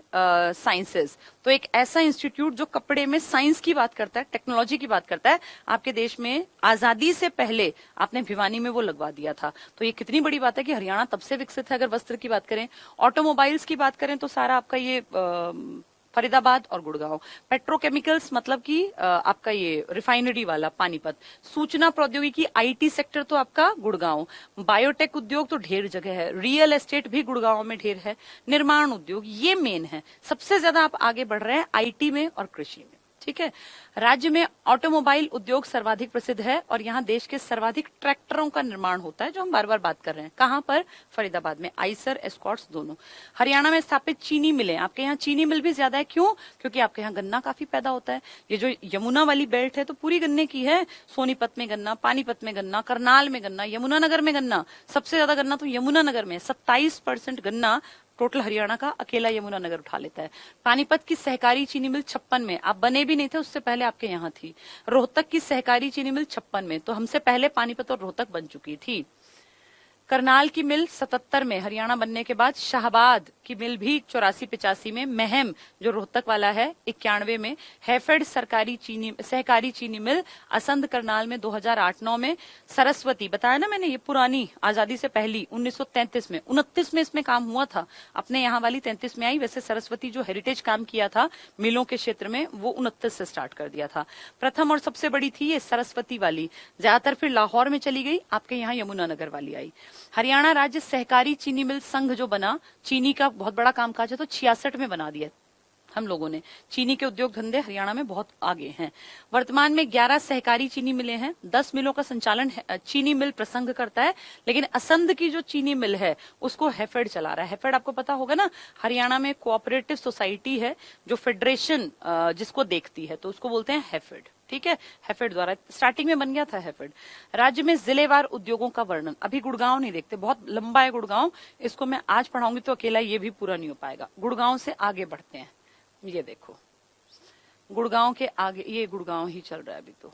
sciences, तो एक ऐसा इंस्टीट्यूट जो कपड़े में साइंस की बात करता है, टेक्नोलॉजी की बात करता है। आपके देश में आजादी से पहले आपने भिवानी में वो लगवा दिया था। तो ये कितनी बड़ी बात है कि हरियाणा तब से विकसित है। अगर वस्त्र की बात करें, ऑटोमोबाइल्स की बात करें, तो सारा आपका ये फरीदाबाद और गुड़गांव। पेट्रोकेमिकल्स मतलब कि आपका ये रिफाइनरी वाला पानीपत। सूचना प्रौद्योगिकी IT सेक्टर तो आपका गुड़गांव। बायोटेक उद्योग तो ढेर जगह है। रियल एस्टेट भी गुड़गांव में ढेर है। निर्माण उद्योग ये मेन है। सबसे ज्यादा आप आगे बढ़ रहे हैं IT में और कृषि में, ठीक है। राज्य में ऑटोमोबाइल उद्योग सर्वाधिक प्रसिद्ध है, और यहाँ देश के सर्वाधिक ट्रैक्टरों का निर्माण होता है, जो हम बार बार बात कर रहे हैं। कहाँ पर? फरीदाबाद में, आइसर, एस्कॉर्ट्स दोनों। हरियाणा में स्थापित चीनी मिलें, आपके यहाँ चीनी मिल भी ज्यादा है। क्यों? क्योंकि आपके यहाँ गन्ना काफी पैदा होता है। ये जो यमुना वाली बेल्ट है तो पूरी गन्ने की है। सोनीपत में गन्ना, पानीपत में गन्ना, करनाल में गन्ना, यमुनानगर में गन्ना। सबसे ज्यादा गन्ना तो यमुनानगर में है, 27% गन्ना टोटल हरियाणा का अकेला यमुनानगर उठा लेता है। पानीपत की सहकारी चीनी मिल 56 में, आप बने भी नहीं थे उससे पहले आपके यहाँ थी। रोहतक की सहकारी चीनी मिल 56 में, तो हमसे पहले पानीपत और रोहतक बन चुकी थी। करनाल की मिल 77 में, हरियाणा बनने के बाद। शाहबाद की मिल भी 84-85 में। महम जो रोहतक वाला है 91 में। हैफेड सहकारी चीनी मिल असंध करनाल में 2008-9 में। सरस्वती बताया ना मैंने, ये पुरानी आजादी से पहली 1933 में, 29 में इसमें काम हुआ था। अपने यहाँ वाली 33 में आई। वैसे सरस्वती जो हेरिटेज काम किया था मिलों के क्षेत्र में, वो 29 से स्टार्ट कर दिया था। प्रथम और सबसे बड़ी थी ये सरस्वती वाली, ज्यादातर फिर लाहौर में चली गई, आपके यहाँ यमुनानगर वाली आई। हरियाणा राज्य सहकारी चीनी मिल संघ जो बना, चीनी का बहुत बड़ा कामकाज है, तो 66 में बना दिया हम लोगों ने। चीनी के उद्योग धंधे हरियाणा में बहुत आगे हैं। वर्तमान में 11 सहकारी चीनी मिलें हैं। 10 मिलों का संचालन चीनी मिल प्रसंघ करता है, लेकिन असंध की जो चीनी मिल है उसको हैफेड चला रहा है। हैफेड आपको पता होगा ना, हरियाणा में कोऑपरेटिव सोसाइटी है जो फेडरेशन जिसको देखती है, तो उसको बोलते हैं हैफेड, ठीक है। हैफेड द्वारा स्टार्टिंग में बन गया था हैफेड। राज्य में जिलेवार उद्योगों का वर्णन, अभी गुड़गांव नहीं देखते, बहुत लंबा है गुड़गांव, इसको मैं आज पढ़ाऊंगी तो अकेला ये भी पूरा नहीं हो पाएगा। गुड़गांव से आगे बढ़ते हैं, ये देखो गुड़गांव के आगे, ये गुड़गांव ही चल रहा है अभी तो,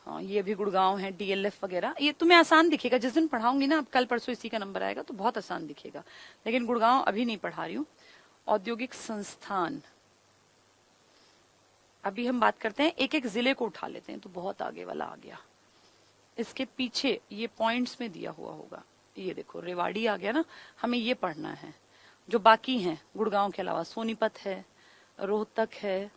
हाँ ये भी गुड़गांव है, DLF वगैरह। ये तुम्हें आसान दिखेगा, जिस दिन पढ़ाऊंगी ना, अब कल परसों इसी का नंबर आएगा तो बहुत आसान दिखेगा, लेकिन गुड़गांव अभी नहीं पढ़ा रही हूँ। औद्योगिक संस्थान, अभी हम बात करते हैं, एक एक जिले को उठा लेते हैं, तो बहुत आगे वाला आ गया। इसके पीछे ये पॉइंट्स में दिया हुआ होगा, ये देखो रेवाड़ी आ गया ना, हमें ये पढ़ना है। जो बाकी हैं गुड़गांव के अलावा, सोनीपत है, रोहतक है,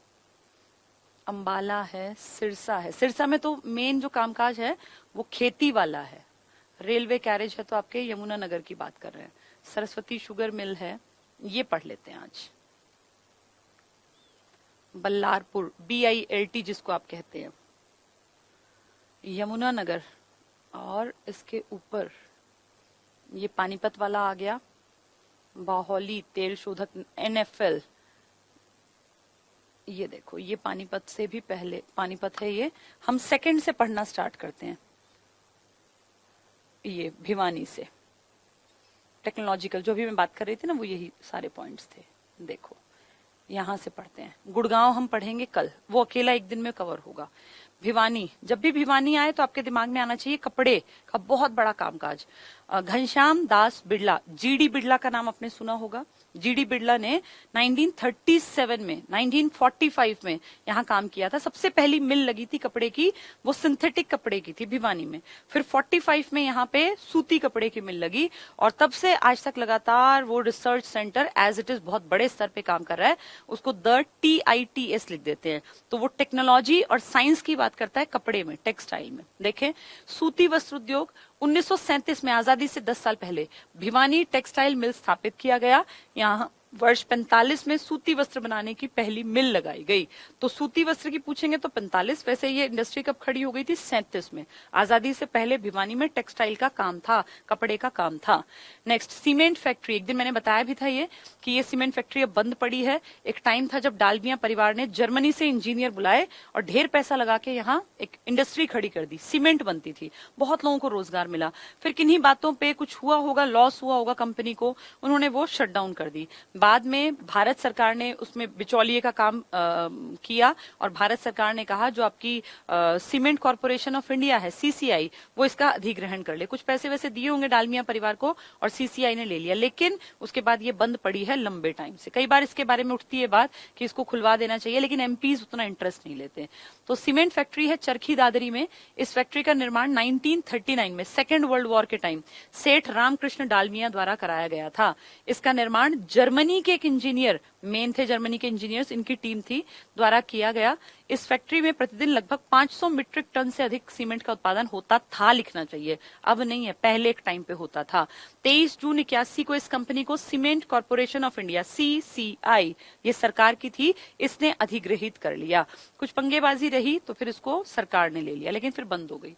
अंबाला है, सिरसा है। सिरसा में तो मेन जो कामकाज है वो खेती वाला है। रेलवे कैरेज है तो आपके यमुनानगर की बात कर रहे हैं। सरस्वती शुगर मिल है, ये पढ़ लेते हैं आज। बल्लारपुर, BILT जिसको आप कहते हैं, यमुनानगर, और इसके ऊपर ये पानीपत वाला आ गया। बाहोली तेल शोधक NFL, ये देखो, ये पानीपत से भी पहले पानीपत है। ये हम सेकंड से पढ़ना स्टार्ट करते हैं। ये भिवानी से टेक्नोलॉजिकल जो भी मैं बात कर रही थी ना, वो यही सारे पॉइंट्स थे। देखो यहां से पढ़ते हैं। गुड़गांव हम पढ़ेंगे कल, वो अकेला एक दिन में कवर होगा। भिवानी, जब भी भिवानी आए तो आपके दिमाग में आना चाहिए कपड़े का बहुत बड़ा कामकाज। घनश्याम दास बिड़ला, जीडी बिड़ला का नाम आपने सुना होगा। जीडी बिड़ला ने 1937 में 1945 में यहाँ काम किया था। सबसे पहली मिल लगी थी कपड़े की, वो सिंथेटिक कपड़े की थी भिवानी में। फिर 45 में यहाँ पे सूती कपड़े की मिल लगी, और तब से आज तक लगातार वो research centre as it is बहुत बड़े स्तर पे काम कर रहा है। उसको द TITS लिख देते हैं। तो वो टेक्नोलॉजी और साइंस की बात करता है कपड़े में, टेक्सटाइल में। देखें, सूती वस्त्र उद्योग 1937 में, आजादी से 10 साल पहले, भिवानी टेक्सटाइल मिल स्थापित किया गया। यहाँ वर्ष 45 में सूती वस्त्र बनाने की पहली मिल लगाई गई। तो सूती वस्त्र की पूछेंगे तो 45, वैसे ये इंडस्ट्री कब खड़ी हो गई थी? 37 में। आजादी से पहले भिवानी में टेक्सटाइल का काम था, कपड़े का काम था। Next, cement factory. एक दिन मैंने बताया भी था ये कि ये सीमेंट फैक्ट्री अब बंद पड़ी है। एक टाइम था जब डालमिया परिवार ने जर्मनी से इंजीनियर बुलाए और ढेर पैसा लगा के यहाँ एक इंडस्ट्री खड़ी कर दी, सीमेंट बनती थी, बहुत लोगों को रोजगार मिला। फिर किन्हीं बातों पे कुछ हुआ होगा, लॉस हुआ होगा कंपनी को, उन्होंने वो शट डाउन कर दी। बाद में भारत सरकार ने उसमें बिचौलिए का काम किया, और भारत सरकार ने कहा जो आपकी सीमेंट कॉर्पोरेशन ऑफ इंडिया है, CCI, वो इसका अधिग्रहण कर ले। कुछ पैसे वैसे दिए होंगे डालमिया परिवार को और CCI ने ले लिया, लेकिन उसके बाद ये बंद पड़ी है लंबे टाइम से। कई बार इसके बारे में उठती है बात कि इसको खुलवा देना चाहिए, लेकिन MPs उतना इंटरेस्ट नहीं लेते। तो सीमेंट फैक्ट्री है चरखी दादरी में। इस फैक्ट्री का निर्माण 1939 में, सेकेंड वर्ल्ड वॉर के टाइम, सेठ रामकृष्ण डालमिया द्वारा कराया गया था। इसका निर्माण जर्मनी के इंजीनियर, मेन थे जर्मनी के इंजीनियर्स, इनकी टीम थी, द्वारा किया गया। इस फैक्ट्री में प्रतिदिन लगभग 500 मीट्रिक टन से अधिक सीमेंट का उत्पादन होता था, लिखना चाहिए, अब नहीं है, पहले एक टाइम पे होता था। 23 जून 81 को इस कंपनी को cement corporation of India, CCI, ये सरकार की थी, इसने अधिग्रहित कर लिया। कुछ पंगेबाजी रही तो फिर इसको सरकार ने ले लिया, लेकिन फिर बंद हो गई।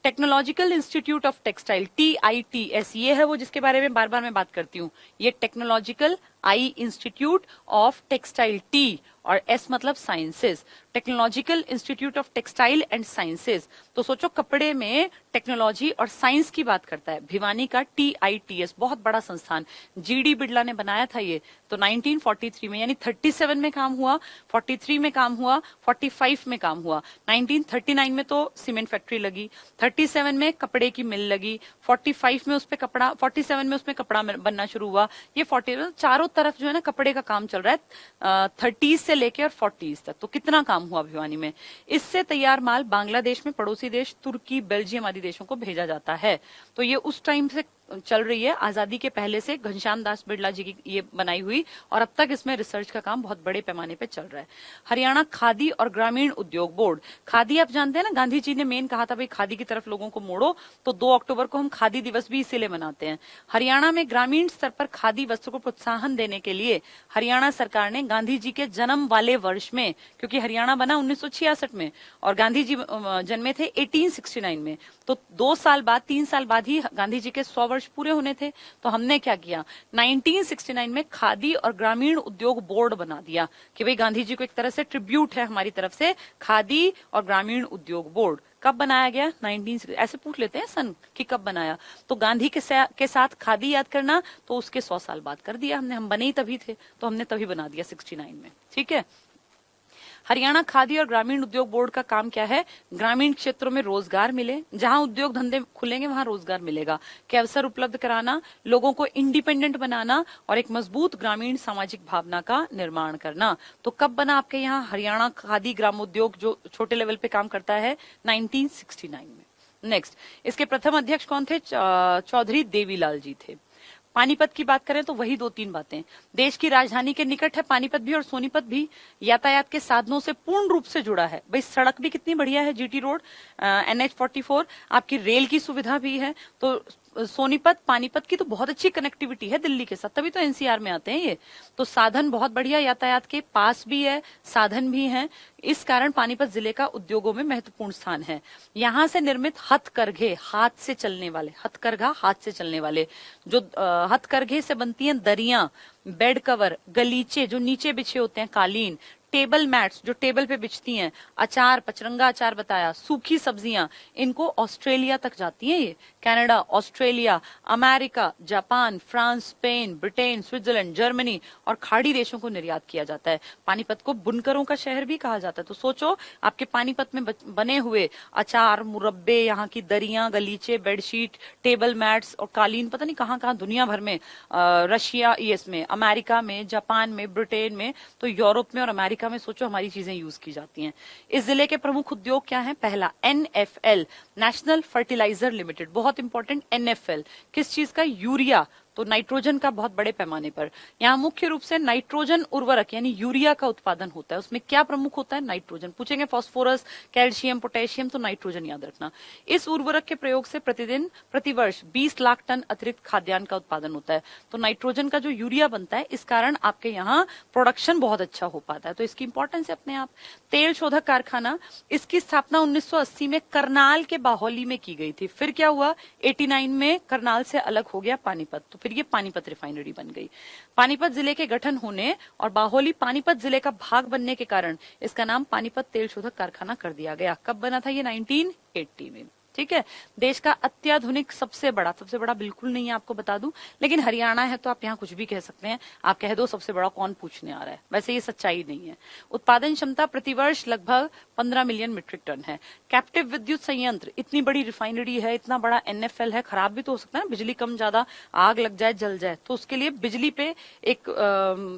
Technological institute of textile, TITS, ये है वो जिसके बारे में बार बार मैं बात करती हूँ। ये technological, I institute of textile, T और S मतलब sciences, technological institute of textile and sciences. तो सोचो कपड़े में टेक्नोलॉजी और साइंस की बात करता है। भिवानी का TITS, बहुत बड़ा संस्थान, GD बिड़ला ने बनाया था ये। तो 1943 में, यानी 37 में काम हुआ, 43 में काम हुआ, 45 में काम हुआ, 1939 में तो सीमेंट फैक्ट्री लगी, 37 में कपड़े की मिल लगी, 45 में उस पे कपड़ा, 47 में उसमें कपड़ा बनना शुरू हुआ। ये 40 चारों तरफ जो है ना कपड़े का काम चल रहा है, 30s से लेकर 40s तक। तो कितना काम हुआ भिवानी में। इससे तैयार माल बांग्लादेश में, पड़ोसी देश तुर्की, बेल्जियम आदि देशों को भेजा जाता है। तो ये उस टाइम से चल रही है, आजादी के पहले से, घनश्याम दास बिड़ला जी की ये बनाई हुई, और अब तक इसमें रिसर्च का काम बहुत बड़े पैमाने पे चल रहा है। हरियाणा खादी और ग्रामीण उद्योग बोर्ड, खादी आप जानते हैं ना, गांधी जी ने मेन कहा था भाई खादी की तरफ लोगों को मोड़ो, तो 2 अक्टूबर को हम खादी दिवस भी इसीलिए मनाते हैं। हरियाणा में ग्रामीण स्तर पर खादी वस्त्र को प्रोत्साहन देने के लिए हरियाणा सरकार ने गांधी जी के जन्म वाले वर्ष में, क्योंकि हरियाणा बना 1966 में और गांधी जी जन्मे थे 1869 में, तो 2 साल बाद, 3 साल बाद ही गांधी जी के 100 वर्ष पूरे होने थे। तो हमने क्या किया, 1969 में खादी और ग्रामीण उद्योग बोर्ड बना दिया कि भाई गांधी जी को एक तरह से ट्रिब्यूट है हमारी तरफ से, खादी और ग्रामीण उद्योग बोर्ड। कब बनाया गया? 1960। ऐसे पूछ लेते हैं सन कि कब बनाया, तो गांधी के साथ खादी याद करना, तो उसके 100 साल बाद कर दिया हमने, हम बने ही तभी थे, तो हमने तभी बना दिया 69 में। ठीक है। हरियाणा खादी और ग्रामीण उद्योग बोर्ड का काम क्या है? ग्रामीण क्षेत्रों में रोजगार मिले, जहां उद्योग धंधे खुलेंगे वहां रोजगार मिलेगा, के अवसर उपलब्ध कराना, लोगों को इंडिपेंडेंट बनाना और एक मजबूत ग्रामीण सामाजिक भावना का निर्माण करना। तो कब बना आपके यहाँ हरियाणा खादी ग्रामोद्योग, जो छोटे लेवल पे काम करता है? 1969 में। नेक्स्ट, इसके प्रथम अध्यक्ष कौन थे? चौधरी देवीलाल जी थे। पानीपत की बात करें तो वही 2-3 बातें। देश की राजधानी के निकट है पानीपत भी और सोनीपत भी, यातायात के साधनों से पूर्ण रूप से जुड़ा है। भाई सड़क भी कितनी बढ़िया है, GT रोड, NH44, आपकी रेल की सुविधा भी है। तो सोनीपत पानीपत की तो बहुत अच्छी कनेक्टिविटी है दिल्ली के साथ, तभी तो NCR में आते हैं ये। तो साधन बहुत बढ़िया, यातायात के पास भी है, साधन भी हैं, इस कारण पानीपत जिले का उद्योगों में महत्वपूर्ण स्थान है। यहाँ से निर्मित हथकरघे, हाथ से चलने वाले, हथकरघा हाथ से चलने वाले, जो हथकरघे से बनती हैं दरियां, बेड कवर, गलीचे जो नीचे बिछे होते हैं, कालीन, टेबल मैट्स जो टेबल पे बिछती हैं, अचार, पचरंगा अचार बताया, सूखी सब्जियां, इनको ऑस्ट्रेलिया तक जाती हैं ये। Canada, Australia, America, Japan, France, Spain, Britain, Switzerland, Germany और खाड़ी देशों को निर्यात किया जाता है। पानीपत को बुनकरों का शहर भी कहा जाता है। तो सोचो आपके पानीपत में बने हुए अचार, मुरब्बे, यहाँ की दरियां, गलीचे, बेडशीट, टेबल मैट्स और कालीन, पता नहीं कहाँ कहाँ दुनिया भर में, रशिया, ईएस में, अमेरिका में, जापान में, ब्रिटेन में, तो यूरोप में और अमेरिका में सोचो हमारी चीजें यूज की जाती हैं। इस जिले के प्रमुख उद्योग क्या हैं? पहला एनएफएल, नेशनल फर्टिलाइजर लिमिटेड, बहुत इंपॉर्टेंट। एनएफएल किस चीज का? यूरिया, तो नाइट्रोजन का बहुत बड़े पैमाने पर। यहाँ मुख्य रूप से नाइट्रोजन उर्वरक यानी यूरिया का उत्पादन होता है। उसमें क्या प्रमुख होता है? नाइट्रोजन। पूछेंगे फास्फोरस, कैल्शियम, पोटेशियम, तो नाइट्रोजन याद रखना। इस उर्वरक के प्रयोग से प्रतिवर्ष 20 लाख टन अतिरिक्त खाद्यान्न का उत्पादन होता है। तो नाइट्रोजन का जो यूरिया बनता है, इस कारण आपके यहाँ प्रोडक्शन बहुत अच्छा हो पाता है। तो इसकी इंपॉर्टेंस है अपने आप। तेल शोधक कारखाना, इसकी स्थापना 1980 में करनाल के बाहोली में की गई थी। फिर क्या हुआ? 89 में करनाल से अलग हो गया पानीपत, तो फिर ये पानीपत रिफाइनरी बन गई। पानीपत जिले के गठन होने और बाहोली पानीपत जिले का भाग बनने के कारण इसका नाम पानीपत तेल शोधक कारखाना कर दिया गया। कब बना था ये? 1980 में। ठीक है। देश का अत्याधुनिक सबसे बड़ा बिल्कुल नहीं है, आपको बता दूं, लेकिन हरियाणा है तो आप यहाँ कुछ भी कह सकते हैं। आप कह दो सबसे बड़ा, कौन पूछने आ रहा है? वैसे ये सच्चाई नहीं है। उत्पादन क्षमता प्रतिवर्ष लगभग 15 मिलियन मीट्रिक टन है। कैप्टिव विद्युत संयंत्र, इतनी बड़ी रिफाइनरी है, इतना बड़ा एनएफएल है, खराब भी तो हो सकता है ना, बिजली कम ज्यादा, आग लग जाए, जल जाए, तो उसके लिए बिजली पे एक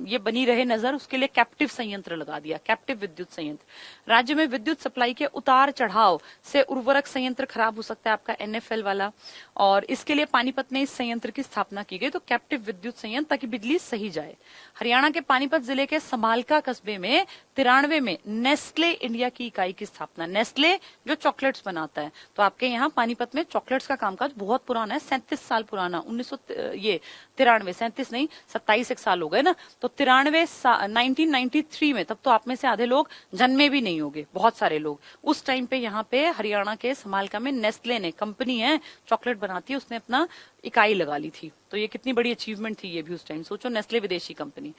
ये बनी रहे नजर, उसके लिए कैप्टिव संयंत्र लगा दिया, कैप्टिव विद्युत संयंत्र। राज्य में विद्युत सप्लाई के उतार चढ़ाव से उर्वरक संयंत्र खराब हो सकता है आपका एनएफएल वाला, और इसके लिए पानीपत में इस संयंत्र की स्थापना की गई, तो कैप्टिव विद्युत संयंत्र, ताकि बिजली सही जाए। हरियाणा के पानीपत जिले के समालका कस्बे में 93 में नेस्ले इंडिया की इकाई की स्थापना। नेस्ले जो चॉकलेट्स बनाता है, तो आपके यहाँ पानीपत में चॉकलेट्स का कामकाज बहुत पुराना है, 37 साल पुराना। 37 नहीं, 27 एक साल हो गए ना, तो 1993 में, तब तो आप में से आधे लोग जन्मे भी नहीं होंगे, बहुत सारे लोग। उस टाइम पे यहाँ पे हरियाणा के समालका में नेस्ले ने, कंपनी है चॉकलेट बनाती है, उसने अपना इकाई लगा ली थी। तो ये कितनी बड़ी अचीवमेंट थी ये भी उस टाइम। सोचो, नेस्ले विदेशी कंपनी,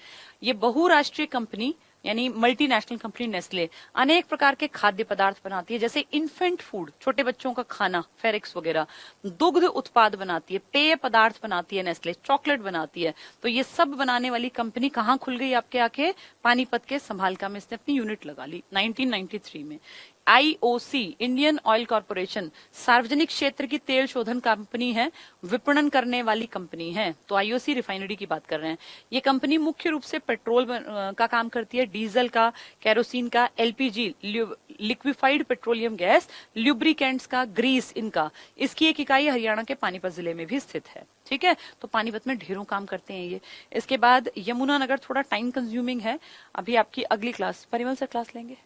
ये बहुराष्ट्रीय कंपनी यानी मल्टीनेशनल कंपनी नेस्ले अनेक प्रकार के खाद्य पदार्थ बनाती है, जैसे इन्फेंट फूड, छोटे बच्चों का खाना, फेरिक्स वगैरह, दुग्ध उत्पाद बनाती है, पेय पदार्थ बनाती है नेस्ले, चॉकलेट बनाती है। तो ये सब बनाने वाली कंपनी कहाँ खुल गई आपके आके? पानीपत के समालका में इसने अपनी यूनिट लगा ली 1993 में। आईओसी, इंडियन ऑयल कॉर्पोरेशन, सार्वजनिक क्षेत्र की तेल शोधन कंपनी है, विपणन करने वाली कंपनी है। तो आईओसी रिफाइनरी की बात कर रहे हैं। ये कंपनी मुख्य रूप से पेट्रोल का काम करती है, डीजल का, केरोसिन का, LPG, liquefied petroleum gas, lubricants का, ग्रीस, इनका। इसकी एक इकाई हरियाणा के पानीपत जिले में भी स्थित है। ठीक है, तो पानीपत में ढेरों काम करते हैं ये। इसके बाद यमुनानगर थोड़ा टाइम कंज्यूमिंग है। अभी आपकी अगली क्लास परिमल से क्लास लेंगे,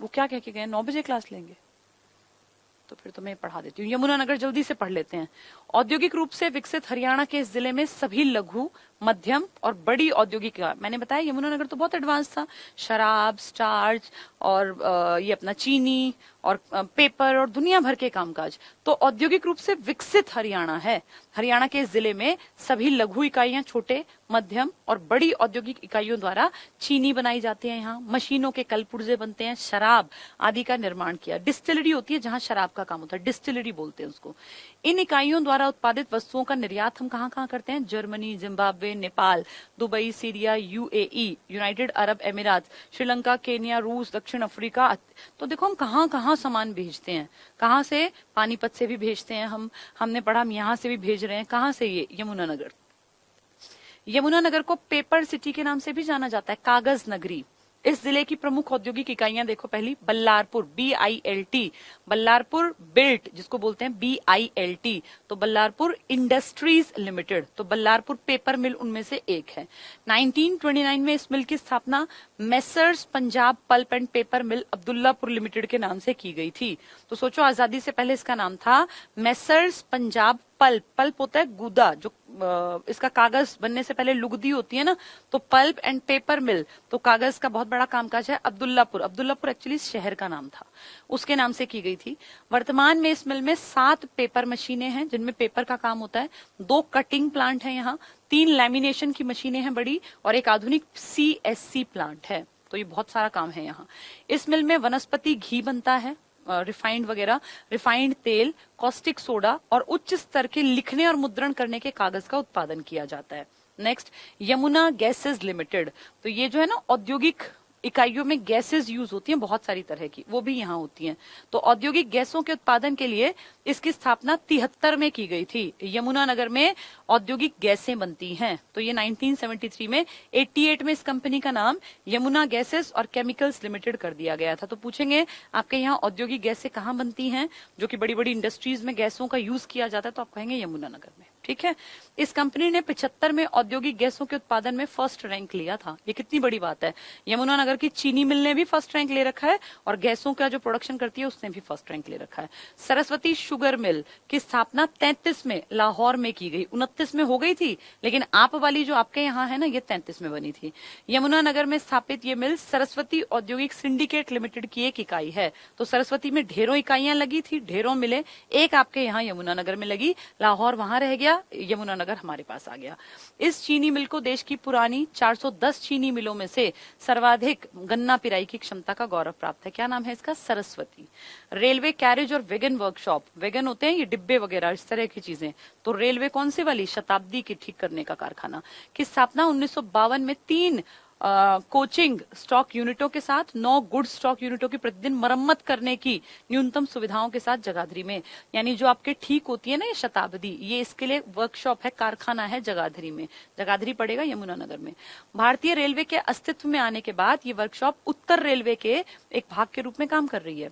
वो क्या कह के गए? 9 बजे क्लास लेंगे, तो फिर तो मैं पढ़ा देती हूँ। यमुनानगर जल्दी से पढ़ लेते हैं। औद्योगिक रूप से विकसित हरियाणा के इस जिले में सभी लघु, मध्यम और बड़ी औद्योगिक, मैंने बताया यमुनानगर तो बहुत एडवांस था, शराब, स्टार्च और ये अपना चीनी और पेपर और दुनिया भर के कामकाज। तो औद्योगिक रूप से विकसित हरियाणा है। हरियाणा के इस जिले में सभी लघु इकाइयां, छोटे, मध्यम और बड़ी औद्योगिक इकाइयों द्वारा चीनी बनाई जाती है, यहाँ मशीनों के कल पुर्जे बनते हैं, शराब आदि का निर्माण किया। डिस्टिलरी होती है जहां शराब का काम होता है, डिस्टिलरी बोलते हैं उसको। इन इकाइयों द्वारा उत्पादित वस्तुओं का निर्यात हम कहाँ कहाँ करते हैं? Germany, Zimbabwe, Nepal, Dubai, Syria, UAE, United Arab अमीरात, श्रीलंका, केन्या, रूस, दक्षिण अफ्रीका। तो देखो हम कहाँ कहाँ सामान भेजते हैं, कहाँ से? पानीपत से भी भेजते हैं हमने पढ़ा, हम यहाँ से भी भेज रहे हैं। कहाँ से? ये यमुनानगर। यमुनानगर को पेपर सिटी के नाम से भी जाना जाता है, कागज नगरी। इस जिले की प्रमुख औद्योगिक इकाइयां देखो, पहली बल्लारपुर, BILT, बल्लारपुर बिल्ट जिसको बोलते हैं BILT, तो बल्लारपुर इंडस्ट्रीज लिमिटेड, तो बल्लारपुर पेपर मिल उनमें से एक है। 1929 में इस मिल की स्थापना messrs Punjab pulp and paper mill Abdullapur limited के नाम से की गई थी। तो सोचो, आजादी से पहले इसका नाम था मेसर्स पंजाब पल्प, पल्प होता है गूदा, जो इसका कागज बनने से पहले लुगदी होती है ना, तो पल्प एंड पेपर मिल, तो कागज का बहुत बड़ा कामकाज है अब्दुल्लापुर। अब्दुल्लापुर एक्चुअली शहर का नाम था, उसके नाम से की गई थी। वर्तमान में इस मिल में 7 पेपर मशीनें हैं जिनमें पेपर का काम होता है, 2 कटिंग प्लांट है यहाँ, 3 लैमिनेशन की मशीनें हैं बड़ी, और एक आधुनिक CSC प्लांट है। तो ये बहुत सारा काम है यहाँ। इस मिल में वनस्पति घी बनता है, रिफाइंड वगैरह, रिफाइंड तेल, कॉस्टिक सोडा और उच्च स्तर के लिखने और मुद्रण करने के कागज का उत्पादन किया जाता है। Next, Yamuna gases limited. तो ये जो है ना, औद्योगिक इकाइयों में गैसेस यूज होती हैं बहुत सारी तरह की, वो भी यहाँ होती हैं। तो औद्योगिक गैसों के उत्पादन के लिए इसकी स्थापना 73 में की गई थी। यमुनानगर में औद्योगिक गैसें बनती हैं। तो ये 1973 में, 88 में इस कंपनी का नाम यमुना गैसेस और केमिकल्स लिमिटेड कर दिया गया था। तो पूछेंगे आपके यहाँ औद्योगिक गैसें कहाँ बनती हैं, जो कि बड़ी बड़ी इंडस्ट्रीज में गैसों का यूज किया जाता है, तो आप कहेंगे यमुनानगर में। ठीक है, इस कंपनी ने 75 में औद्योगिक गैसों के उत्पादन में फर्स्ट रैंक लिया था। ये कितनी बड़ी बात है। यमुनानगर की चीनी मिल ने भी फर्स्ट रैंक ले रखा है, और गैसों का जो प्रोडक्शन करती है उसने भी फर्स्ट रैंक ले रखा है। सरस्वती शुगर मिल की स्थापना 33 में लाहौर में की गई। 29 में हो गई थी, लेकिन आप वाली जो आपके यहाँ है ना, ये 33 में बनी थी। यमुनानगर में स्थापित ये मिल सरस्वती औद्योगिक सिंडिकेट लिमिटेड की एक इकाई है। तो सरस्वती में ढेरों इकाइयां लगी थी, ढेरों मिले, एक आपके यहाँ यमुनानगर में लगी, लाहौर वहां रह गया, यमुनानगर हमारे पास आ गया। इस चीनी मिल को देश की पुरानी 410 चीनी मिलों में से सर्वाधिक गन्ना पिराई की क्षमता का गौरव प्राप्त है। क्या नाम है इसका? सरस्वती। रेलवे कैरेज और वेगन वर्कशॉप, वेगन होते हैं ये डिब्बे वगैरह इस तरह की चीजें, तो रेलवे कौन सी वाली? शताब्दी की ठीक करने का कारखाना, की स्थापना 1952 में 3 कोचिंग स्टॉक यूनिटों के साथ 9 गुड स्टॉक यूनिटों की प्रतिदिन मरम्मत करने की न्यूनतम सुविधाओं के साथ जगाधरी में। यानी जो आपके ठीक होती है ना ये शताब्दी, ये इसके लिए वर्कशॉप है, कारखाना है जगाधरी में। जगाधरी पड़ेगा यमुनानगर में। भारतीय रेलवे के अस्तित्व में आने के बाद ये वर्कशॉप उत्तर रेलवे के एक भाग के रूप में काम कर रही है।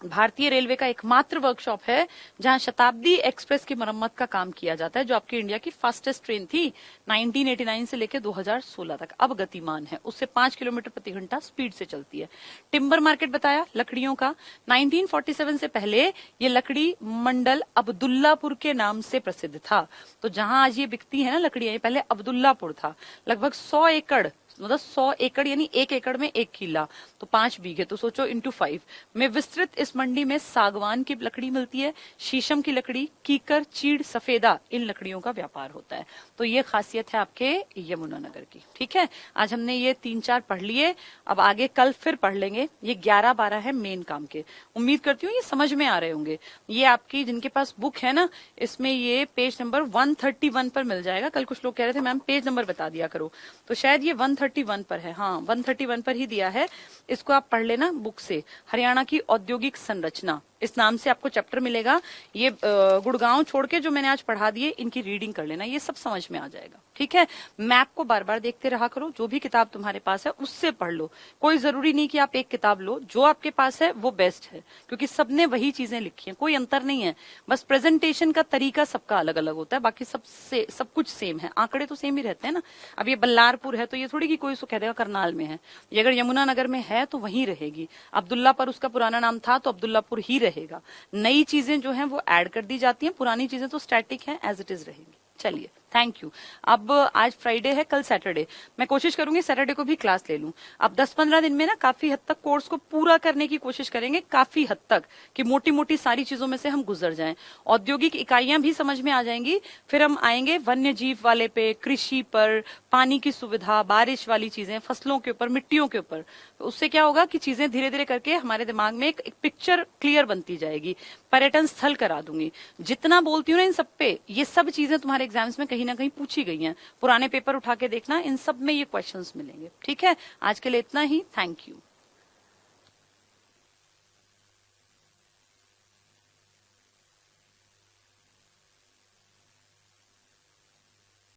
भारतीय रेलवे का एकमात्र वर्कशॉप है जहां शताब्दी एक्सप्रेस की मरम्मत का काम किया जाता है, जो आपकी इंडिया की फास्टेस्ट ट्रेन थी 1989 से लेकर 2016 तक। अब गतिमान है, उससे 5 किलोमीटर प्रति घंटा स्पीड से चलती है। टिम्बर मार्केट बताया, लकड़ियों का। 1947 से पहले ये लकड़ी मंडल अब्दुल्लापुर के नाम से प्रसिद्ध था। तो जहां आज ये बिकती है ना लकड़ियां, ये पहले अब्दुल्लापुर था। लगभग 100 एकड़, मतलब 100 एकड़ यानी 1 एकड़ में 1 किला, तो 5 बीघे, तो सोचो इंटू 5 में विस्तृत इस मंडी में सागवान की लकड़ी मिलती है, शीशम की लकड़ी, कीकर, चीड़, सफेदा, इन लकड़ियों का व्यापार होता है। तो ये खासियत है आपके यमुनानगर की। ठीक है, आज हमने ये 3-4 पढ़ लिए, अब आगे कल फिर पढ़ लेंगे। ये 11-12 है मेन काम के। उम्मीद करती हूँ ये समझ में आ रहे होंगे। ये आपकी जिनके पास बुक है ना, इसमें ये पेज नंबर 131 पर मिल जाएगा। कल कुछ लोग कह रहे थे मैम पेज नंबर बता दिया करो, तो शायद ये 131 पर है। हाँ, 131 पर ही दिया है। इसको आप पढ़ लेना बुक से। हरियाणा की औद्योगिक संरचना, इस नाम से आपको चैप्टर मिलेगा। ये गुड़गांव छोड़ के जो मैंने आज पढ़ा दिए, इनकी रीडिंग कर लेना, ये सब समझ में आ जाएगा। ठीक है, मैप को बार बार देखते रहा करो। जो भी किताब तुम्हारे पास है उससे पढ़ लो। कोई जरूरी नहीं कि आप एक किताब लो, जो आपके पास है वो बेस्ट है, क्योंकि सबने वही चीजें लिखी हैं, कोई अंतर नहीं है। बस प्रेजेंटेशन का तरीका सबका अलग अलग होता है, बाकी सब कुछ सेम है। आंकड़े तो सेम ही रहते हैं ना। अब ये बल्लारपुर है तो ये थोड़ी कि कोई उसको कह देगा करनाल में है। ये अगर यमुनानगर में है तो वहीं रहेगी। अब्दुल्ला पर उसका पुराना नाम था तो अब्दुल्लापुर ही रहेगा। नई चीजें जो हैं वो ऐड कर दी जाती हैं, पुरानी चीजें तो स्टैटिक हैं, एज इट इज रहेंगी। चलिए, थैंक यू। अब आज फ्राइडे है, कल सैटरडे। मैं कोशिश करूंगी सैटरडे को भी क्लास ले लूं। अब 10-15 दिन में ना काफी हद तक कोर्स को पूरा करने की कोशिश करेंगे, काफी हद तक, कि मोटी मोटी सारी चीजों में से हम गुजर जाएं। औद्योगिक इकाइयां भी समझ में आ जाएंगी। फिर हम आएंगे वन्य जीव वाले पे, कृषि पर, पानी की सुविधा, बारिश वाली चीजें, फसलों के ऊपर, मिट्टियों के ऊपर। उससे क्या होगा कि चीजें धीरे धीरे करके हमारे दिमाग में एक पिक्चर क्लियर बनती जाएगी। पर्यटन स्थल करा दूंगी। जितना बोलती हूँ ना इन सब पे, ये सब चीजें तुम्हारे एग्जाम्स में कहीं ना कहीं पूछी गई हैं। पुराने पेपर उठा के देखना, इन सब में ये क्वेश्चंस मिलेंगे। ठीक है, आज के लिए इतना ही। Thank you.